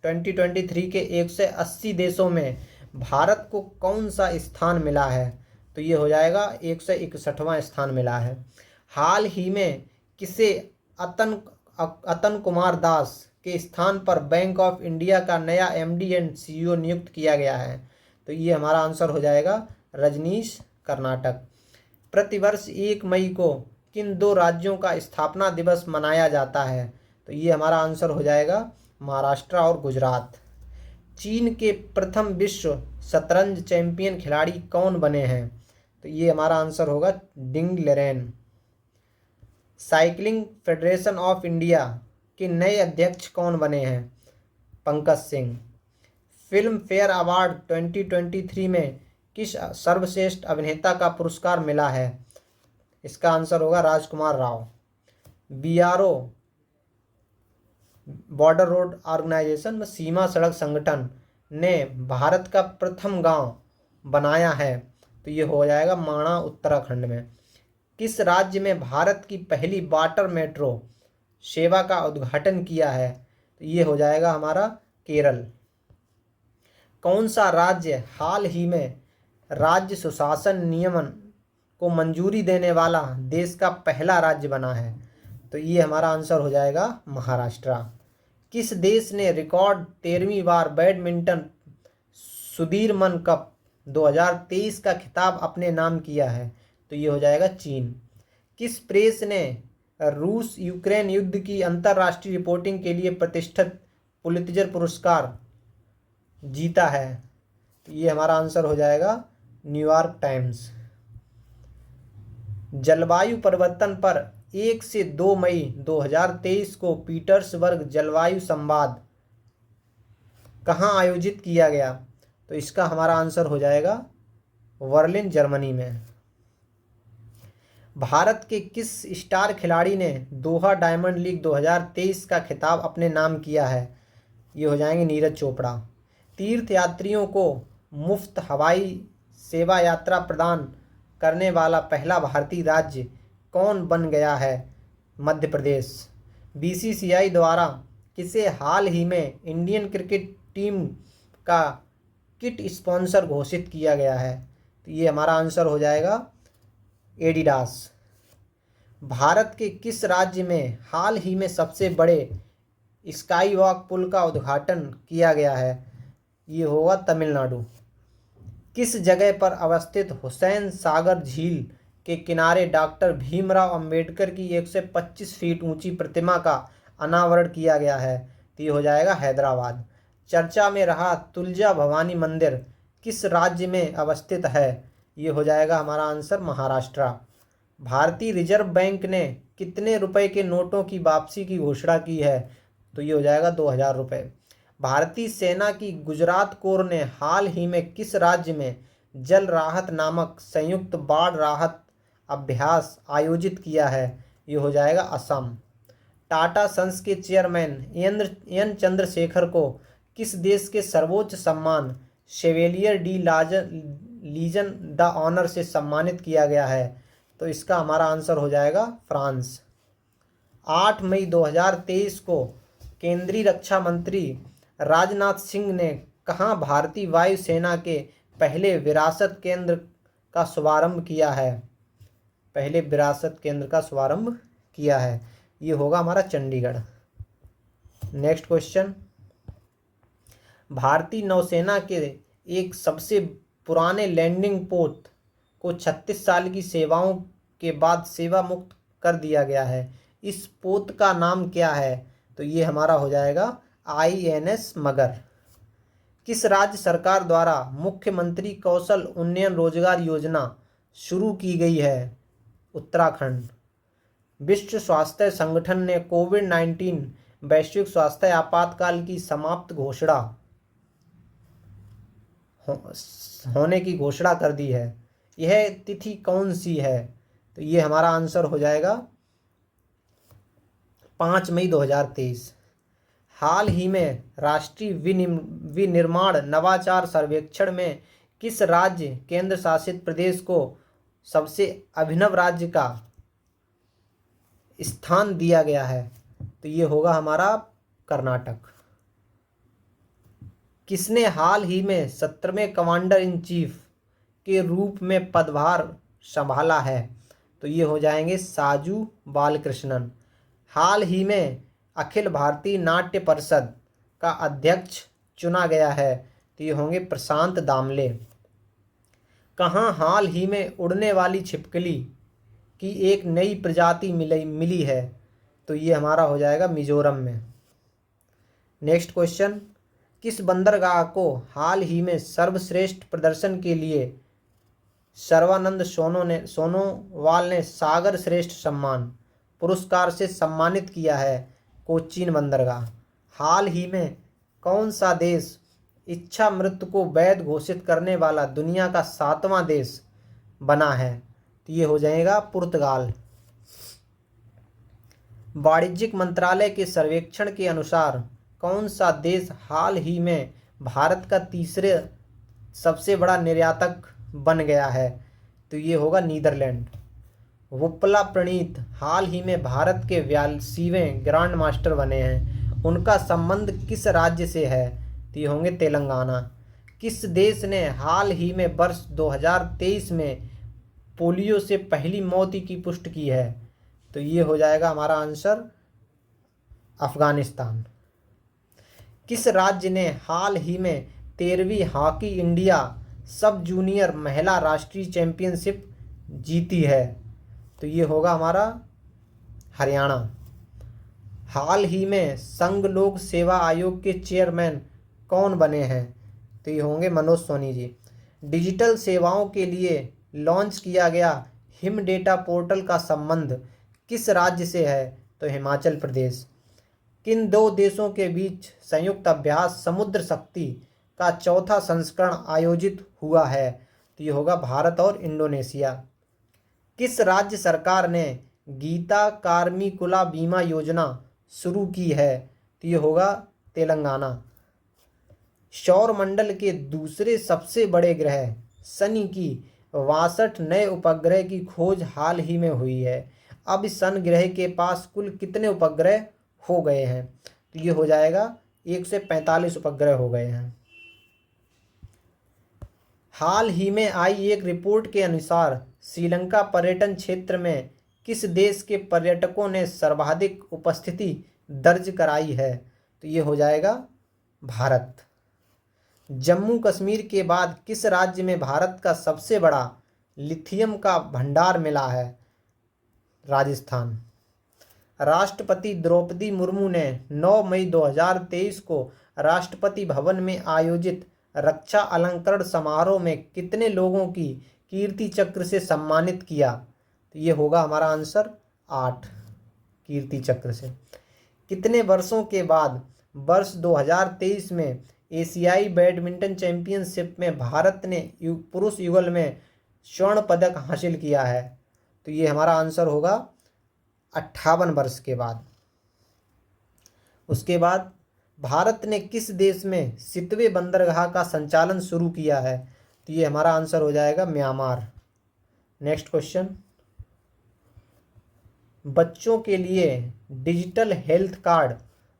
2023 के 180 देशों में भारत को कौन सा स्थान मिला है? तो ये हो जाएगा 161वां स्थान मिला है। हाल ही में किसे अतन कुमार दास के स्थान पर बैंक ऑफ इंडिया का नया एमडी एंड सीईओ नियुक्त किया गया है? तो ये हमारा आंसर हो जाएगा रजनीश कर्नाटक। प्रतिवर्ष 1 मई को किन 2 राज्यों का स्थापना दिवस मनाया जाता है? तो ये हमारा आंसर हो जाएगा महाराष्ट्र और गुजरात। चीन के प्रथम विश्व शतरंज चैंपियन खिलाड़ी कौन बने हैं? तो ये हमारा आंसर होगा Ding Liren. Cycling federation of India के नए अध्यक्ष कौन बने हैं? Pankaj Singh. Filmfare award 2023 में किस सर्वश्रेष्ठ अभिनेता का पुरस्कार मिला है? इसका आंसर होगा Rajkumar Rao. BRO border road organisation में सीमा सड़क संगठन ने भारत का प्रथम गांव बनाया है? तो ये हो जाएगा माणा उत्तराखंड में। किस राज्य में भारत की पहली वाटर मेट्रो सेवा का उद्घाटन किया है? तो ये हो जाएगा हमारा केरल। कौन सा राज्य हाल ही में राज्य सुशासन नियमन को मंजूरी देने वाला देश का पहला राज्य बना है? तो ये हमारा आंसर हो जाएगा महाराष्ट्र। किस देश ने रिकॉर्ड 13वीं बार बैडमिंटन सुदीरमन कप 2023 का खिताब अपने नाम किया है? तो ये हो जाएगा चीन। किस प्रेस ने रूस यूक्रेन युद्ध की अंतर्राष्ट्रीय रिपोर्टिंग के लिए प्रतिष्ठित पुलित्जर पुरस्कार जीता है? तो ये हमारा आंसर हो जाएगा न्यूयॉर्क टाइम्स। जलवायु परिवर्तन पर 1 से 2 मई 2023 को पीटर्सबर्ग जलवायु संवाद कहाँ आयोजित किया गया? तो इसका हमारा आंसर हो जाएगा बर्लिन जर्मनी में। भारत के किस स्टार खिलाड़ी ने दोहा डायमंड लीग 2023 का खिताब अपने नाम किया है? ये हो जाएंगे नीरज चोपड़ा। तीर्थयात्रियों को मुफ्त हवाई सेवा यात्रा प्रदान करने वाला पहला भारतीय राज्य कौन बन गया है? मध्य प्रदेश। बीसीसीआई द्वारा किसे हाल ही में इंडियन क्रिकेट टीम का किट स्पॉन्सर घोषित किया गया है? तो ये हमारा आंसर हो जाएगा एडिडास। भारत के किस राज्य में हाल ही में सबसे बड़े स्काई वॉक पुल का उद्घाटन किया गया है? ये होगा तमिलनाडु। किस जगह पर अवस्थित हुसैन सागर झील के किनारे डॉक्टर भीमराव अंबेडकर की 125 फीट ऊंची प्रतिमा का अनावरण किया गया है? तो ये हो जाएगा हैदराबाद। चर्चा में रहा तुलजा भवानी मंदिर किस राज्य में अवस्थित है? ये हो जाएगा हमारा आंसर महाराष्ट्र। भारतीय रिजर्व बैंक ने कितने रुपए के नोटों की वापसी की घोषणा की है? तो ये हो जाएगा 2000 रुपये। भारतीय सेना की गुजरात कोर ने हाल ही में किस राज्य में जल राहत नामक संयुक्त बाढ़ राहत अभ्यास आयोजित किया है? ये हो जाएगा असम। टाटा सन्स के चेयरमैन एन चंद्रशेखर को किस देश के सर्वोच्च सम्मान Chevalier de Legion de Honour से सम्मानित किया गया है? तो इसका हमारा आंसर हो जाएगा फ्रांस। 8 मई 2023 को केंद्रीय रक्षा मंत्री राजनाथ सिंह ने कहाँ भारतीय वायुसेना के पहले विरासत केंद्र का शुभारंभ किया है? पहले विरासत केंद्र का शुभारंभ किया है, ये होगा हमारा चंडीगढ़। नेक्स्ट क्वेश्चन, भारतीय नौसेना के एक सबसे पुराने लैंडिंग पोत को 36 साल की सेवाओं के बाद सेवा मुक्त कर दिया गया है। इस पोत का नाम क्या है? तो ये हमारा हो जाएगा INS मगर। किस राज्य सरकार द्वारा मुख्यमंत्री कौशल उन्नयन रोजगार योजना शुरू की गई है? उत्तराखंड। विश्व स्वास्थ्य संगठन ने कोविड-19 वैश्विक स्वास्थ्य आपातकाल की समाप्त घोषणा होने की घोषणा कर दी है। यह तिथि कौन सी है? तो ये हमारा आंसर हो जाएगा 5 मई 2023। हाल ही में राष्ट्रीय विनिर्माण नवाचार सर्वेक्षण में किस राज्य केंद्र शासित प्रदेश को सबसे अभिनव राज्य का स्थान दिया गया है? तो ये होगा हमारा कर्नाटक। किसने हाल ही में 17वें कमांडर इन चीफ के रूप में पदभार संभाला है? तो ये हो जाएंगे साजू बालकृष्णन। हाल ही में अखिल भारतीय नाट्य परिषद का अध्यक्ष चुना गया है? तो ये होंगे प्रशांत दामले। कहाँ हाल ही में उड़ने वाली छिपकली की एक नई प्रजाति मिली है? तो ये हमारा हो जाएगा मिजोरम में। नेक्स्ट क्वेश्चन, किस बंदरगाह को हाल ही में सर्वश्रेष्ठ प्रदर्शन के लिए सर्बानंद सोनोवाल ने सागर श्रेष्ठ सम्मान पुरस्कार से सम्मानित किया है? कोचीन बंदरगाह। हाल ही में कौन सा देश इच्छा मृत्यु को वैध घोषित करने वाला दुनिया का 7वां देश बना है? तो ये हो जाएगा पुर्तगाल। वाणिज्यिक मंत्रालय के सर्वेक्षण के अनुसार कौन सा देश हाल ही में भारत का तीसरे सबसे बड़ा निर्यातक बन गया है? तो ये होगा नीदरलैंड। वुप्पला प्रणीत हाल ही में भारत के 42वें ग्रैंड मास्टर बने हैं। उनका संबंध किस राज्य से है? तो ये होंगे तेलंगाना। किस देश ने हाल ही में वर्ष 2023 में पोलियो से पहली मौत की पुष्टि की है? तो ये हो जाएगा हमारा आंसर अफगानिस्तान। किस राज्य ने हाल ही में 13वीं हॉकी इंडिया सब जूनियर महिला राष्ट्रीय चैंपियनशिप जीती है? तो ये होगा हमारा हरियाणा। हाल ही में संघ लोक सेवा आयोग के चेयरमैन कौन बने हैं? तो ये होंगे मनोज सोनी जी। डिजिटल सेवाओं के लिए लॉन्च किया गया हिम डेटा पोर्टल का संबंध किस राज्य से है? तो हिमाचल प्रदेश। किन दो देशों के बीच संयुक्त अभ्यास समुद्र शक्ति का चौथा संस्करण आयोजित हुआ है? तो ये होगा भारत और इंडोनेशिया। किस राज्य सरकार ने गीता कार्मिकुला बीमा योजना शुरू की है? तो ये होगा तेलंगाना। सौर मंडल के दूसरे सबसे बड़े ग्रह शनि की 62 नए उपग्रह की खोज हाल ही में हुई है। अब इस शनि ग्रह के पास कुल कितने उपग्रह हो गए हैं? तो ये हो जाएगा 145 उपग्रह हो गए हैं। हाल ही में आई एक रिपोर्ट के अनुसार श्रीलंका पर्यटन क्षेत्र में किस देश के पर्यटकों ने सर्वाधिक उपस्थिति दर्ज कराई है? तो ये हो जाएगा भारत। जम्मू कश्मीर के बाद किस राज्य में भारत का सबसे बड़ा लिथियम का भंडार मिला है? राजस्थान। राष्ट्रपति द्रौपदी मुर्मू ने 9 मई 2023 को राष्ट्रपति भवन में आयोजित रक्षा अलंकरण समारोह में कितने लोगों की कीर्ति चक्र से सम्मानित किया? तो ये होगा हमारा आंसर 8 कीर्ति चक्र से। कितने वर्षों के बाद वर्ष 2023 में एशियाई बैडमिंटन चैंपियनशिप में भारत ने पुरुष युगल में स्वर्ण पदक हासिल किया है? तो ये हमारा आंसर होगा 58 वर्ष के बाद। उसके बाद भारत ने किस देश में 7वें बंदरगाह का संचालन शुरू किया है? तो ये हमारा आंसर हो जाएगा म्यांमार। नेक्स्ट क्वेश्चन, बच्चों के लिए डिजिटल हेल्थ कार्ड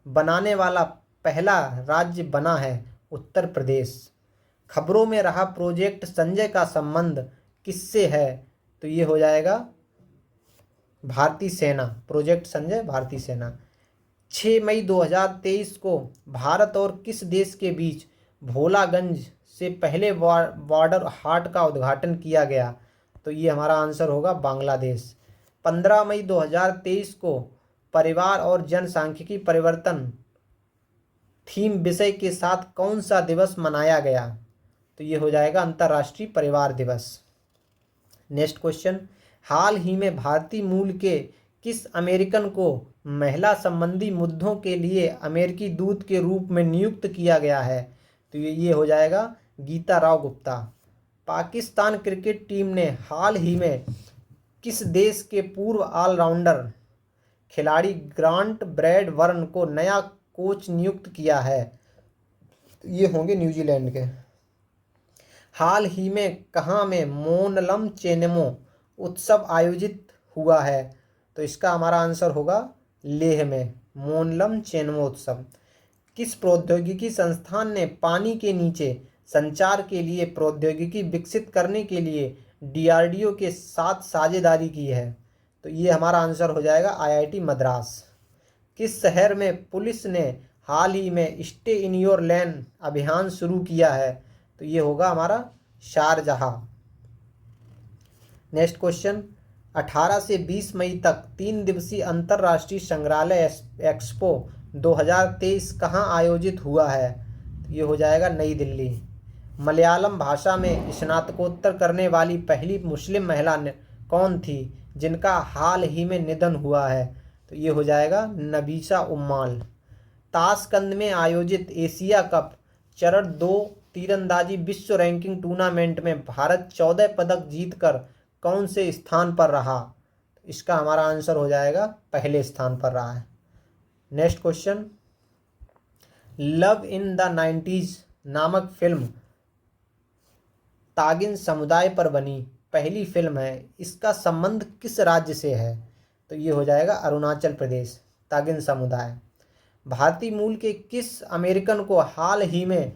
बनाने वाला पहला राज्य बना है उत्तर प्रदेश। खबरों में रहा प्रोजेक्ट संजय का संबंध किससे है? तो ये हो जाएगा भारतीय सेना, प्रोजेक्ट संजय भारतीय सेना। 6 मई 2023 को भारत और किस देश के बीच भोलागंज से पहले बॉर्डर हाट का उद्घाटन किया गया? तो ये हमारा आंसर होगा बांग्लादेश। 15 मई 2023 को परिवार और जनसांख्यिकी परिवर्तन थीम विषय के साथ कौन सा दिवस मनाया गया? तो ये हो जाएगा अंतर्राष्ट्रीय परिवार दिवस। नेक्स्ट क्वेश्चन, हाल ही में भारतीय मूल के किस अमेरिकन को महिला संबंधी मुद्दों के लिए अमेरिकी दूत के रूप में नियुक्त किया गया है? तो ये हो जाएगा गीता राव गुप्ता। पाकिस्तान क्रिकेट टीम ने हाल ही में किस देश के पूर्व ऑलराउंडर खिलाड़ी ग्रांट ब्रैडबर्न को नया कोच नियुक्त किया है? ये होंगे न्यूजीलैंड के। हाल ही में कहाँ में मोनलम चेनेमो उत्सव आयोजित हुआ है? तो इसका हमारा आंसर होगा लेह में मोनलम चेनेमो उत्सव। किस प्रौद्योगिकी संस्थान ने पानी के नीचे संचार के लिए प्रौद्योगिकी विकसित करने के लिए डीआरडीओ के साथ साझेदारी की है? तो ये हमारा आंसर हो जाएगा आईआईटी मद्रास। किस शहर में पुलिस ने हाल ही में स्टे इन योर लेन अभियान शुरू किया है? तो ये होगा हमारा शारजाह। नेक्स्ट क्वेश्चन, 18 से 20 मई तक 3 दिवसीय अंतर्राष्ट्रीय संग्रहालय एक्सपो 2023 कहाँ आयोजित हुआ है? तो ये हो जाएगा नई दिल्ली। मलयालम भाषा में स्नातकोत्तर करने वाली पहली मुस्लिम महिला कौन थी जिनका हाल ही में निधन हुआ है? तो ये हो जाएगा नबीसा उम्माल। ताशकंद में आयोजित एशिया कप चरण 2 तीरंदाजी विश्व रैंकिंग टूर्नामेंट में भारत 14 पदक जीतकर कौन से स्थान पर रहा? इसका हमारा आंसर हो जाएगा पहले स्थान पर रहा है। Next question, love in the 90s नामक फिल्म तागिन समुदाय पर बनी पहली फिल्म है, इसका संबंध किस राज्य से है? तो ये हो जाएगा अरुणाचल प्रदेश, तागिन समुदाय। भारतीय मूल के किस अमेरिकन को हाल ही में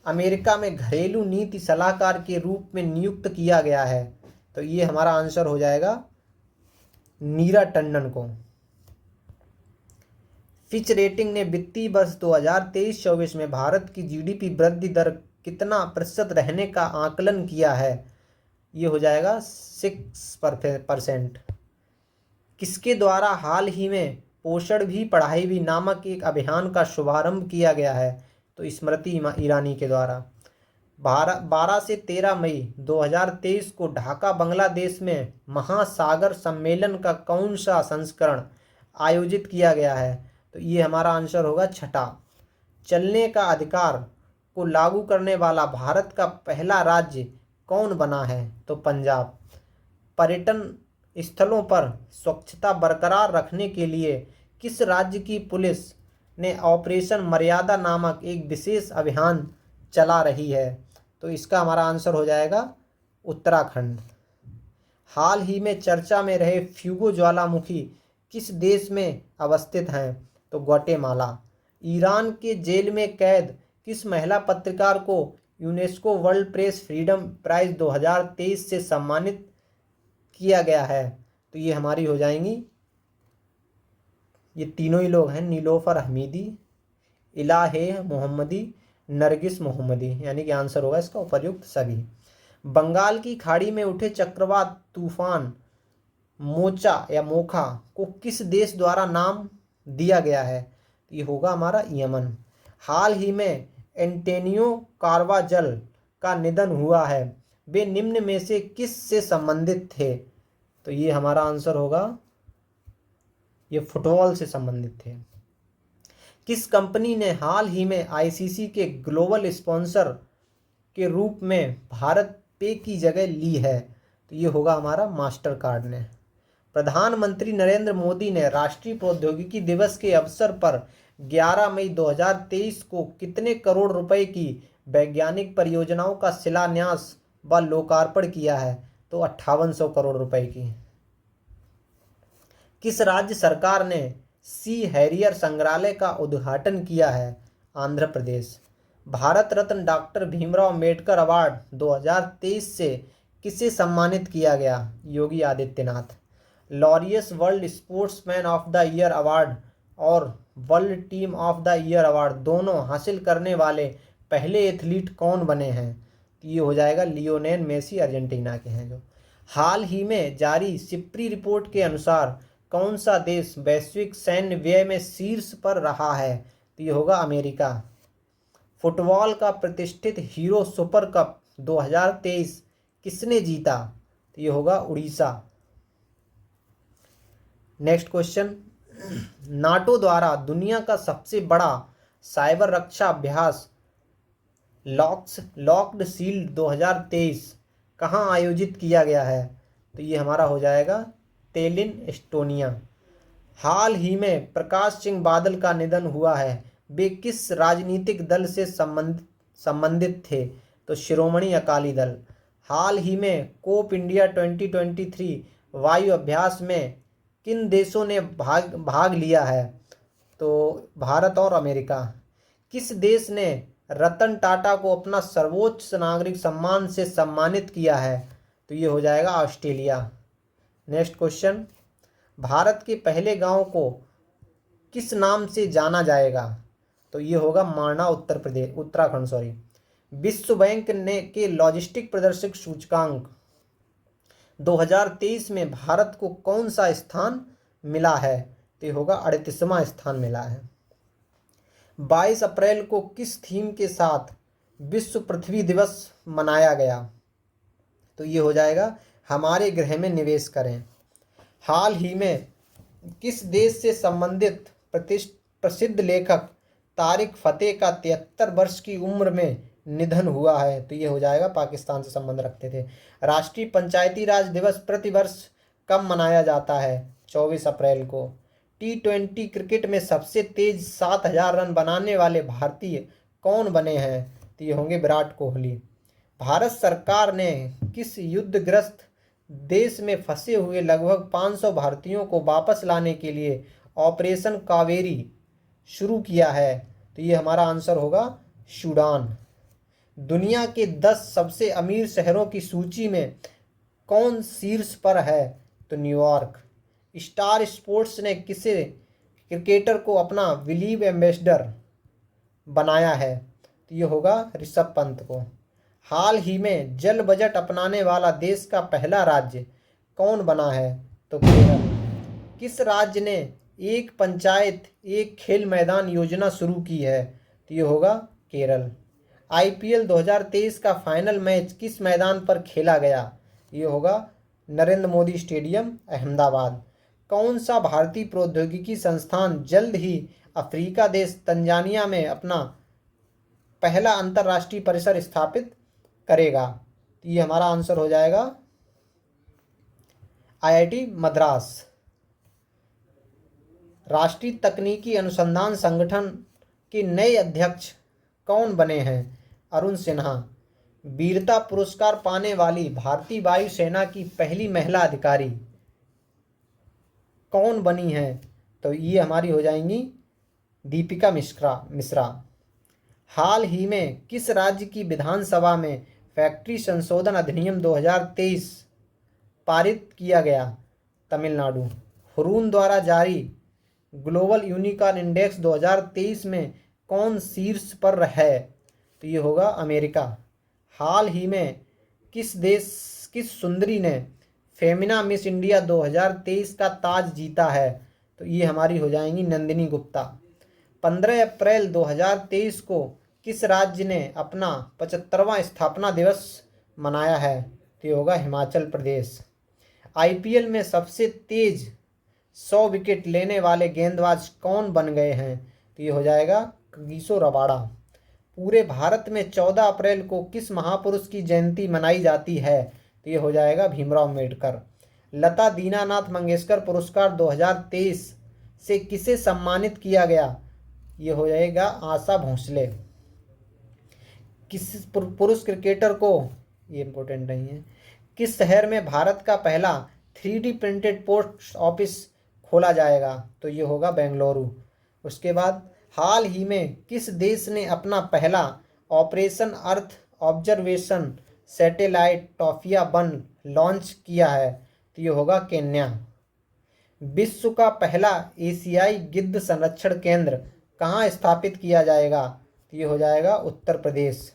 अमेरिका में घरेलू नीति सलाहकार के रूप में नियुक्त किया गया है? तो ये हमारा आंसर हो जाएगा नीरा टंडन को। फिच रेटिंग ने वित्तीय वर्ष 2023-24 में भारत की जीडीपी वृद्धि दर कितना प्रतिशत रहने का आकलन किया है? ये हो जाएगा 6%। किसके द्वारा हाल ही में पोषण भी पढ़ाई भी नामक एक अभियान का शुभारंभ किया गया है? तो स्मृति ईरानी के द्वारा। 12 से 13 मई 2023 को ढाका बांग्लादेश में महासागर सम्मेलन का कौन सा संस्करण आयोजित किया गया है? तो ये हमारा आंसर होगा छठा। चलने का अधिकार को लागू करने वाला भारत का पहला राज्य कौन बना है? तो पंजाब। पर्यटन स्थलों पर स्वच्छता बरकरार रखने के लिए किस राज्य की पुलिस ने ऑपरेशन मर्यादा नामक एक विशेष अभियान चला रही है? तो इसका हमारा आंसर हो जाएगा उत्तराखंड। हाल ही में चर्चा में रहे फ्यूगो ज्वालामुखी किस देश में अवस्थित हैं? तो ग्वाटेमाला। ईरान के जेल में कैद किस महिला पत्रकार को UNESCO world press freedom prize 2023 से सम्मानित किया गया है? तो ये हमारी हो जाएंगी, ये तीनों ही लोग हैं, नीलोफर हमीदी, इलाहे मोहम्मदी, नरगिस मोहम्मदी, यानी कि आंसर होगा इसका उपर्युक्त सभी। बंगाल की खाड़ी में उठे चक्रवात तूफान मोचा या मोखा को किस देश द्वारा नाम दिया गया है? तो ये होगा हमारा यमन। हाल ही में एंटोनियो कार्वाजल का निधन हुआ है, वे निम्न में से किस से संबंधित थे? तो ये हमारा आंसर होगा, ये फुटबॉल से संबंधित थे। किस कंपनी ने हाल ही में आईसीसी के ग्लोबल स्पॉन्सर के रूप में भारत पे की जगह ली है? तो ये होगा हमारा मास्टर कार्ड ने। प्रधानमंत्री नरेंद्र मोदी ने राष्ट्रीय प्रौद्योगिकी दिवस के अवसर पर 11 मई 2023 को कितने करोड़ रुपए की वैज्ञानिक परियोजनाओं का शिलान्यास व लोकार्पण किया है? तो 5800 करोड़ रुपए की। किस राज्य सरकार ने सी हैरियर संग्रहालय का उद्घाटन किया है? आंध्र प्रदेश। भारत रत्न डॉक्टर भीमराव अम्बेडकर अवार्ड 2023 से किसे सम्मानित किया गया? Yogi Adityanath. Laureus world sportsman of the year award और world team of the year award दोनों हासिल करने वाले पहले एथलीट कौन बने हैं? तो ये हो जाएगा लियोनेल मेसी, अर्जेंटीना के हैं जो। हाल ही में जारी सिप्री रिपोर्ट के अनुसार कौन सा देश वैश्विक सैन्य व्यय में शीर्ष पर रहा है? तो ये होगा अमेरिका। फुटबॉल का प्रतिष्ठित हीरो सुपर कप 2023 किसने जीता? तो ये होगा उड़ीसा। नेक्स्ट क्वेश्चन, नाटो द्वारा दुनिया का सबसे बड़ा साइबर रक्षा अभ्यास लॉक्ड शील्ड 2023 कहाँ आयोजित किया गया है? तो ये हमारा हो जाएगा टेलिन, एस्टोनिया। हाल ही में प्रकाश सिंह बादल का निधन हुआ है, वे किस राजनीतिक दल से संबंधित थे? तो शिरोमणि अकाली दल। हाल ही में कोप इंडिया 2023 वायु अभ्यास में किन देशों ने भाग लिया है? तो भारत और अमेरिका। किस देश ने रतन टाटा को अपना सर्वोच्च नागरिक सम्मान से सम्मानित किया है? तो ये हो जाएगा ऑस्ट्रेलिया। नेक्स्ट क्वेश्चन, भारत के पहले गांव को किस नाम से जाना जाएगा? तो ये होगा माणा, उत्तराखंड। विश्व बैंक ने के लॉजिस्टिक प्रदर्शक सूचकांक 2023 में भारत को कौन सा स्थान मिला है? तो ये होगा 38वां स्थान मिला है। 22 अप्रैल को किस थीम के साथ विश्व पृथ्वी दिवस मनाया गया? तो ये हो जाएगा हमारे ग्रह में निवेश करें। हाल ही में किस देश से संबंधित प्रसिद्ध लेखक तारिक फतेह का 73 वर्ष की उम्र में निधन हुआ है? तो ये हो जाएगा पाकिस्तान से संबंध रखते थे। राष्ट्रीय पंचायती राज दिवस प्रतिवर्ष कब मनाया जाता है? 24 अप्रैल को। T20 क्रिकेट में सबसे तेज 7000 रन बनाने वाले भारतीय कौन बने हैं? तो ये होंगे विराट कोहली। भारत सरकार ने किस युद्धग्रस्त देश में फंसे हुए लगभग 500 भारतीयों को वापस लाने के लिए ऑपरेशन कावेरी शुरू किया है? तो ये हमारा आंसर होगा सूडान। दुनिया के 10 सबसे अमीर शहरों की सूची में कौन शीर्ष पर है? तो न्यूयॉर्क। स्टार स्पोर्ट्स ने किसे क्रिकेटर को अपना बिलीव एम्बेसडर बनाया है? तो ये होगा ऋषभ पंत को। हाल ही में जल बजट अपनाने वाला देश का पहला राज्य कौन बना है? तो केरल। किस राज्य ने एक पंचायत एक खेल मैदान योजना शुरू की है? तो ये होगा केरल। IPL 2023 का फाइनल मैच किस मैदान पर खेला गया? ये होगा नरेंद्र मोदी स्टेडियम, अहमदाबाद। कौन सा भारतीय प्रौद्योगिकी संस्थान जल्द ही अफ्रीका देश तंजानिया में अपना पहला अंतर्राष्ट्रीय परिसर स्थापित करेगा? तो ये हमारा आंसर हो जाएगा IIT मद्रास। राष्ट्रीय तकनीकी अनुसंधान संगठन के नए अध्यक्ष कौन बने हैं? अरुण सिन्हा। वीरता पुरस्कार पाने वाली भारतीय वायुसेना की पहली महिला अधिकारी कौन बनी है? तो ये हमारी हो जाएंगी दीपिका मिश्रा। हाल ही में किस राज्य की विधानसभा में फैक्ट्री संशोधन अधिनियम 2023 पारित किया गया? तमिलनाडु। हुरून द्वारा जारी ग्लोबल यूनिकॉर्न इंडेक्स 2023 में कौन शीर्ष पर है? तो ये होगा अमेरिका। हाल ही में किस सुंदरी ने फेमिना मिस इंडिया 2023 का ताज जीता है? तो ये हमारी हो जाएंगी नंदिनी गुप्ता। 15 अप्रैल 2023 को किस राज्य ने अपना 75वां स्थापना दिवस मनाया है? तो ये होगा हिमाचल प्रदेश। IPL में सबसे तेज 100 विकेट लेने वाले गेंदबाज कौन बन गए हैं? तो ये हो जाएगा कगिसो रबाड़ा। पूरे भारत में 14 अप्रैल को किस महापुरुष की जयंती मनाई जाती है? तो ये हो जाएगा भीमराव अम्बेडकर। लता दीनानाथ मंगेशकर पुरस्कार 2023 से किसे सम्मानित किया गया? ये हो जाएगा आशा भोसले। किस पुरुष क्रिकेटर को, ये इम्पोर्टेंट नहीं है, किस शहर में भारत का पहला 3D प्रिंटेड पोस्ट ऑफिस खोला जाएगा? तो ये होगा बेंगलुरु। उसके बाद हाल ही में किस देश ने अपना पहला ऑपरेशन अर्थ ऑब्जर्वेशन सैटेलाइट टोफिया 1 लॉन्च किया है? तो ये होगा केन्या। विश्व का पहला एशियाई गिद्ध संरक्षण केंद्र कहाँ स्थापित किया जाएगा? तो ये हो जाएगा उत्तर प्रदेश।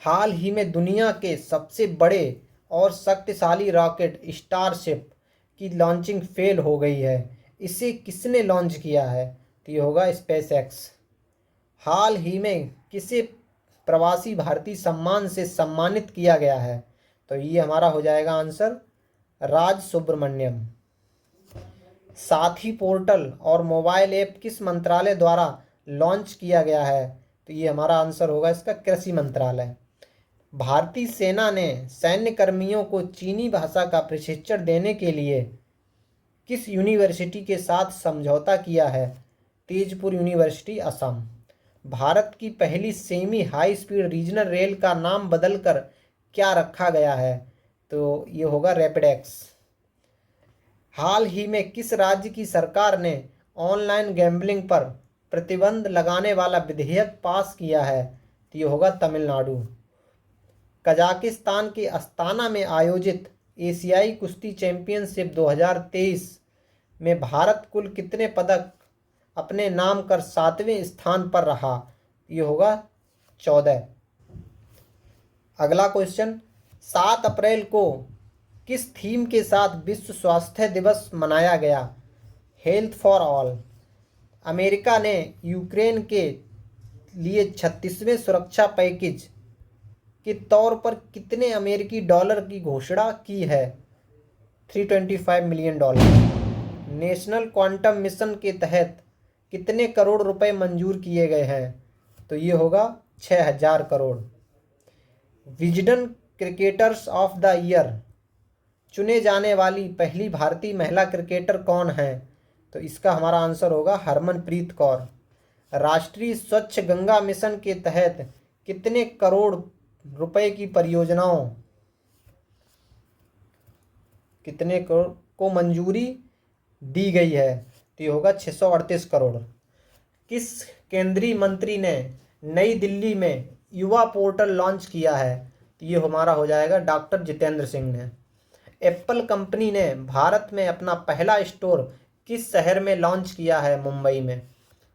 हाल ही में दुनिया के सबसे बड़े और शक्तिशाली रॉकेट स्टारशिप की लॉन्चिंग फेल हो गई है, इसे किसने लॉन्च किया है? तो ये होगा स्पेस एक्स। हाल ही में किसे प्रवासी भारतीय सम्मान से सम्मानित किया गया है? तो ये हमारा हो जाएगा आंसर राज सुब्रमण्यम। साथी पोर्टल और मोबाइल ऐप किस मंत्रालय द्वारा लॉन्च किया गया है? तो ये हमारा आंसर होगा इसका कृषि मंत्रालय। भारतीय सेना ने सैन्य कर्मियों को चीनी भाषा का प्रशिक्षण देने के लिए किस यूनिवर्सिटी के साथ समझौता किया है? तेजपुर यूनिवर्सिटी असम। भारत की पहली semi high speed regional rail का नाम बदलकर क्या रखा गया है? तो ये होगा रैपिडेक्स। हाल ही में किस राज्य की सरकार ने ऑनलाइन गैम्बलिंग पर प्रतिबंध लगाने वाला विधेयक पास किया है? तो ये होगा तमिलनाडु। कजाकिस्तान के अस्ताना में आयोजित एशियाई कुश्ती चैंपियनशिप 2023 में भारत कुल कितने पदक अपने नाम कर 7वें स्थान पर रहा? ये होगा 14। अगला क्वेश्चन, 7 अप्रैल को किस थीम के साथ विश्व स्वास्थ्य दिवस मनाया गया? Health for all. अमेरिका ने यूक्रेन के लिए 36वें सुरक्षा पैकेज के तौर पर कितने अमेरिकी डॉलर की घोषणा की है? $325 मिलियन। नेशनल क्वांटम मिशन के तहत कितने करोड़ रुपए मंजूर किए गए हैं? तो ये होगा 6000 crore. Wisden cricketers of the year चुने जाने वाली पहली भारतीय महिला क्रिकेटर कौन है? तो इसका हमारा आंसर होगा हरमनप्रीत कौर। राष्ट्रीय स्वच्छ गंगा मिशन के तहत कितने करोड़ रुपए की परियोजनाओं कितने करोड़ को मंजूरी दी गई है? तो ये होगा 638 करोड़। किस केंद्रीय मंत्री ने नई दिल्ली में युवा पोर्टल लॉन्च किया है? तो ये हमारा हो जाएगा डॉक्टर जितेंद्र सिंह ने। एप्पल कंपनी ने भारत में अपना पहला स्टोर किस शहर में लॉन्च किया है? मुंबई में।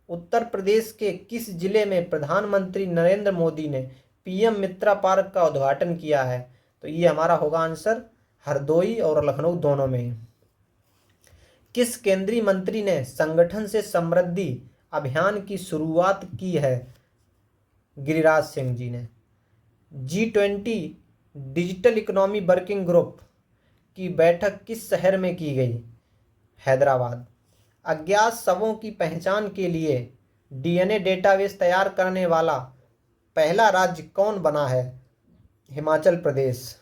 उत्तर प्रदेश के किस जिले में प्रधानमंत्री नरेंद्र मोदी ने पीएम मित्रा पार्क का उद्घाटन किया है? तो ये हमारा होगा आंसर हरदोई और लखनऊ दोनों में। किस केंद्रीय मंत्री ने संगठन से समृद्धि अभियान की शुरुआत की है? गिरिराज सिंह जी ने। G20 digital economy working group की बैठक किस शहर में की गई? हैदराबाद। अज्ञात शवों की पहचान के लिए DNA डेटाबेस तैयार करने वाला पहला राज्य कौन बना है? हिमाचल प्रदेश।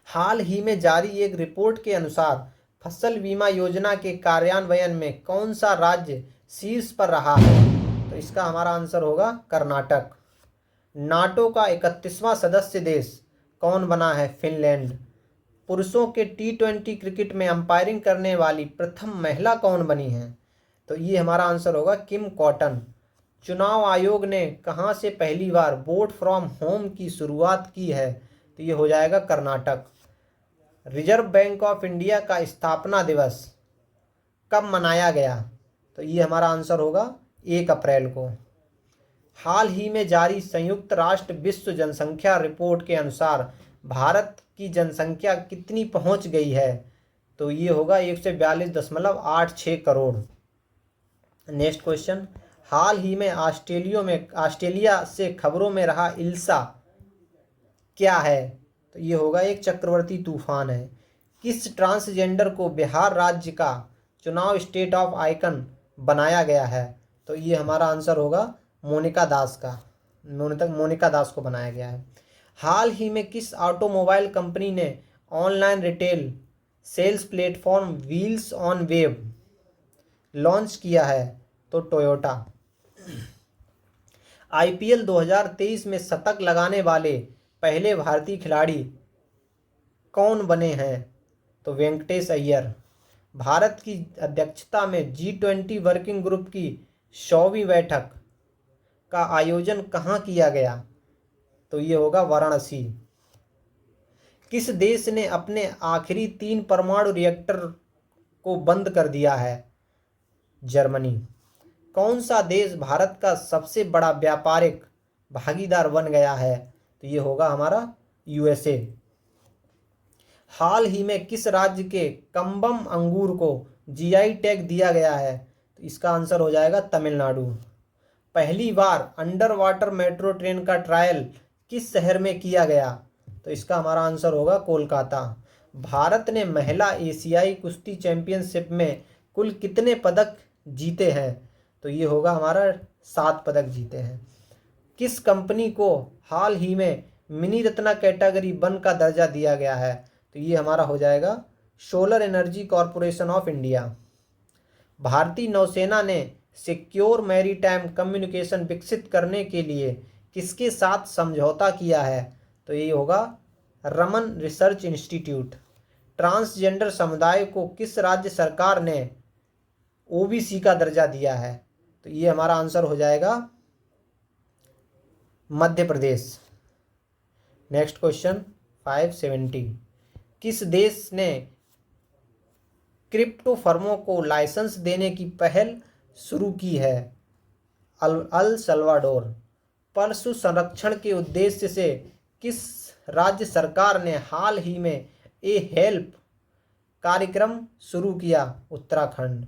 हाल ही में जारी एक रिपोर्ट के अनुसार फसल बीमा योजना के कार्यान्वयन में कौन सा राज्य शीर्ष पर रहा है? तो इसका हमारा आंसर होगा कर्नाटक। नाटो का 31वां सदस्य देश कौन बना है? फिनलैंड। पुरुषों के T20 क्रिकेट में अंपायरिंग करने वाली प्रथम महिला कौन बनी है? तो ये हमारा आंसर होगा किम कॉटन। चुनाव आयोग ने कहां से पहली बार वोट फ्रॉम होम की शुरुआत की है? तो ये हो जाएगा Karnataka. Reserve bank of India का स्थापना दिवस कब मनाया गया? तो ये हमारा आंसर होगा 1 अप्रैल को। हाल ही में जारी संयुक्त राष्ट्र विश्व जनसंख्या रिपोर्ट के अनुसार भारत की जनसंख्या कितनी पहुंच गई है? तो ये होगा 142.86 करोड़। नेक्स्ट क्वेश्चन, हाल ही में ऑस्ट्रेलिया से खबरों में रहा इल्सा क्या है? तो ये होगा एक चक्रवर्ती तूफान है। किस ट्रांसजेंडर को बिहार राज्य का चुनाव स्टेट ऑफ आइकन बनाया गया है? तो ये हमारा आंसर होगा मोनिका दास का। मोनिका दास को बनाया गया है। हाल ही में किस ऑटोमोबाइल कंपनी ने online retail sales platform wheels on web launch किया है? तो टोयोटा। आईपीएल 2023 में शतक लगाने वाले पहले भारतीय खिलाड़ी कौन बने हैं? तो वेंकटेश अय्यर। भारत की अध्यक्षता में G20 वर्किंग ग्रुप की 100वीं बैठक का आयोजन कहाँ किया गया? तो ये होगा वाराणसी। किस देश ने अपने आखिरी 3 परमाणु रिएक्टर को बंद कर दिया है? जर्मनी। कौन सा देश भारत का सबसे बड़ा व्यापारिक भागीदार बन गया है? तो ये होगा हमारा यूएसए। हाल ही में किस राज्य के कम्बम अंगूर को जीआई टैग दिया गया है? तो इसका आंसर हो जाएगा तमिलनाडु। पहली बार अंडर वाटर मेट्रो ट्रेन का ट्रायल किस शहर में किया गया? तो इसका हमारा आंसर होगा कोलकाता। भारत ने महिला एशियाई कुश्ती चैंपियनशिप में कुल कितने पदक जीते हैं? तो ये होगा हमारा 7 पदक जीते हैं। किस कंपनी को हाल ही में मिनी रत्ना कैटेगरी 1 का दर्जा दिया गया है? तो ये हमारा हो जाएगा solar energy corporation of India. भारतीय नौसेना ने सिक्योर मैरीटाइम कम्युनिकेशन विकसित करने के लिए किसके साथ समझौता किया है? तो ये होगा रमन रिसर्च इंस्टीट्यूट। ट्रांसजेंडर समुदाय को किस राज्य सरकार ने ओबीसी का दर्जा दिया है? तो ये हमारा आंसर हो जाएगा मध्य प्रदेश। Next question 570। किस देश ने क्रिप्टो फर्मों को लाइसेंस देने की पहल शुरू की है? El Salvador. पशु संरक्षण के उद्देश्य से किस राज्य सरकार ने हाल ही में ए हेल्प कार्यक्रम शुरू किया? उत्तराखंड।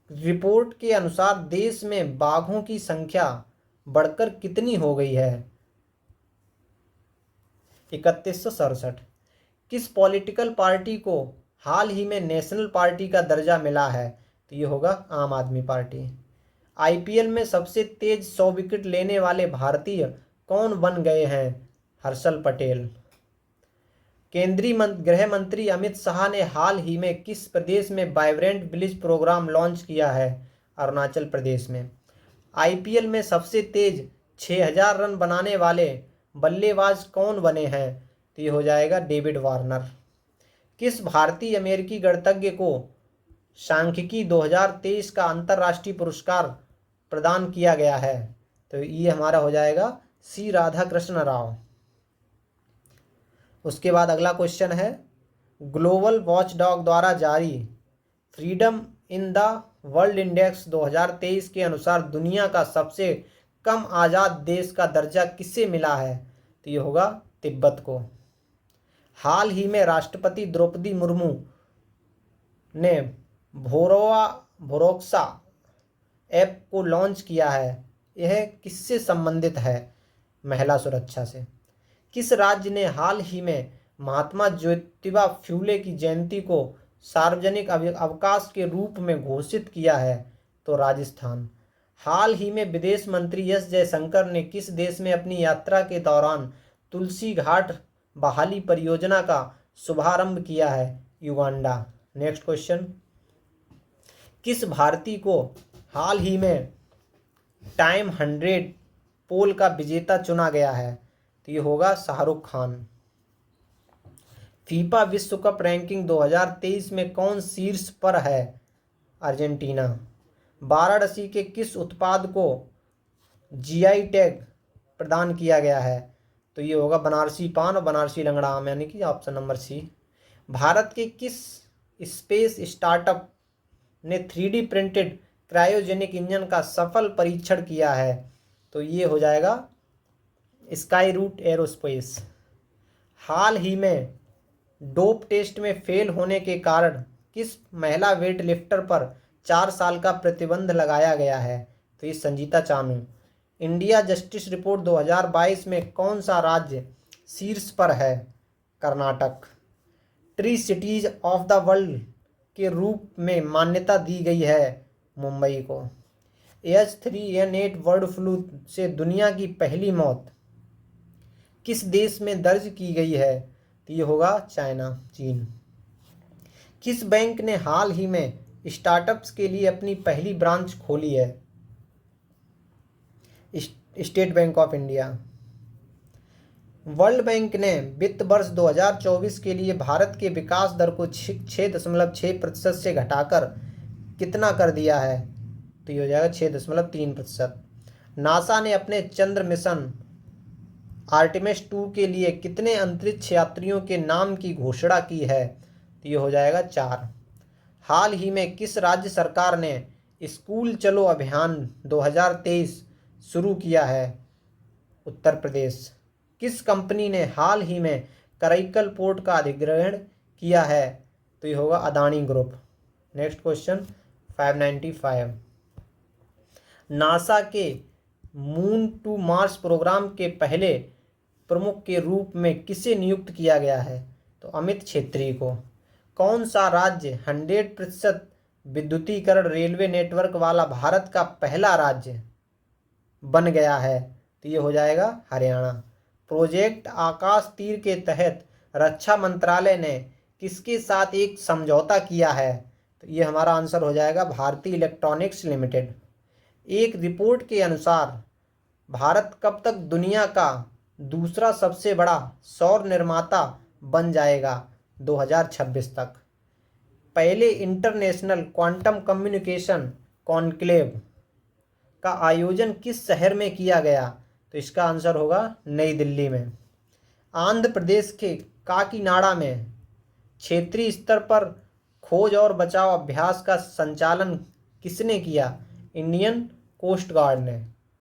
रिपोर्ट के अनुसार देश में बाघों की संख्या बढ़कर कितनी हो गई है? 3167। किस पॉलिटिकल पार्टी को हाल ही में नेशनल पार्टी का दर्जा मिला है? तो ये होगा आम आदमी पार्टी। आईपीएल में सबसे तेज 100 विकेट लेने वाले भारतीय कौन बन गए हैं? हर्षल पटेल। केंद्रीय गृह मंत्री अमित शाह ने हाल ही में किस प्रदेश में वाइब्रेंट विलेज प्रोग्राम लॉन्च किया है? अरुणाचल प्रदेश में। आईपीएल में सबसे तेज 6000 रन बनाने वाले बल्लेबाज कौन बने हैं? तो ये हो जाएगा डेविड वार्नर। किस भारतीय अमेरिकी गणितज्ञ को सांख्यिकी 2023 का अंतर्राष्ट्रीय पुरस्कार प्रदान किया गया है? तो ये हमारा हो जाएगा सी राधाकृष्ण राव। उसके बाद अगला क्वेश्चन है, ग्लोबल वॉचडॉग द्वारा जारी freedom in the world index 2023 के अनुसार दुनिया का सबसे कम आज़ाद देश का दर्जा किसे मिला है? तो ये होगा तिब्बत को। हाल ही में राष्ट्रपति द्रौपदी मुर्मू ने भोरोक्सा ऐप को लॉन्च किया है। यह किससे संबंधित है? महिला सुरक्षा से। किस राज्य ने हाल ही में महात्मा ज्योतिबा फुले की जयंती को सार्वजनिक अवकाश के रूप में घोषित किया है? तो राजस्थान। हाल ही में विदेश मंत्री एस जयशंकर ने किस देश में अपनी यात्रा के दौरान तुलसी घाट बहाली परियोजना का शुभारंभ किया है? युगांडा। नेक्स्ट क्वेश्चन, किस भारतीय को हाल ही में टाइम 100 पोल का विजेता चुना गया है? तो ये होगा शाहरुख खान। फीफा विश्व कप रैंकिंग 2023 में कौन शीर्ष पर है? अर्जेंटीना। वाराणसी के किस उत्पाद को जीआई टैग प्रदान किया गया है? तो ये होगा बनारसी पान और बनारसी लंगड़ा आम, यानी कि ऑप्शन नंबर सी। भारत के किस स्पेस स्टार्टअप ने 3D प्रिंटेड क्रायोजेनिक इंजन का सफल परीक्षण किया है? तो ये हो जाएगा स्काई रूट एरोस्पेस। हाल ही में डोप टेस्ट में फेल होने के कारण किस महिला वेट लिफ्टर पर 4 साल का प्रतिबंध लगाया गया है? तो ये Sanjita Chanu. India justice report 2022 में कौन सा राज्य शीर्ष पर है? Karnataka. Tree cities of the world के रूप में मान्यता दी गई है मुंबई को। H3N8 बर्ड फ्लू से दुनिया की पहली मौत किस देश में दर्ज की गई है? तो ये होगा चाइना, चीन। किस बैंक ने हाल ही में स्टार्टअप्स के लिए अपनी पहली ब्रांच खोली है? State bank of India. World bank ने वित्त वर्ष 2024 के लिए भारत के विकास दर को 6.6% से घटाकर कितना कर दिया है? तो ये हो जाएगा 6.3%। नासा ने अपने चंद्र मिशन आर्टेमिस 2 के लिए कितने अंतरिक्ष यात्रियों के नाम की घोषणा की है? तो ये हो जाएगा 4। हाल ही में किस राज्य सरकार ने स्कूल चलो अभियान 2023 शुरू किया है? उत्तर प्रदेश। किस कंपनी ने हाल ही में कराईकल पोर्ट का अधिग्रहण किया है? तो ये होगा Adani group. Next question 595। NASA के मून टू मार्स प्रोग्राम के पहले प्रमुख के रूप में किसे नियुक्त किया गया है? तो अमित छेत्री को। कौन सा राज्य 100% विद्युतीकरण रेलवे नेटवर्क वाला भारत का पहला राज्य बन गया है? तो ये हो जाएगा हरियाणा। प्रोजेक्ट आकाश तीर के तहत रक्षा मंत्रालय ने किसके साथ एक समझौता किया है? तो ये हमारा आंसर हो जाएगा भारतीय इलेक्ट्रॉनिक्स लिमिटेड। एक रिपोर्ट के अनुसार भारत कब तक दुनिया का दूसरा सबसे बड़ा सौर निर्माता बन जाएगा? 2026 तक। पहले इंटरनेशनल क्वांटम कम्युनिकेशन कॉन्क्लेव का आयोजन किस शहर में किया गया? तो इसका आंसर होगा नई दिल्ली में। आंध्र प्रदेश के काकीनाडा में क्षेत्रीय स्तर पर खोज और बचाव अभ्यास का संचालन किसने किया? इंडियन कोस्ट गार्ड ने।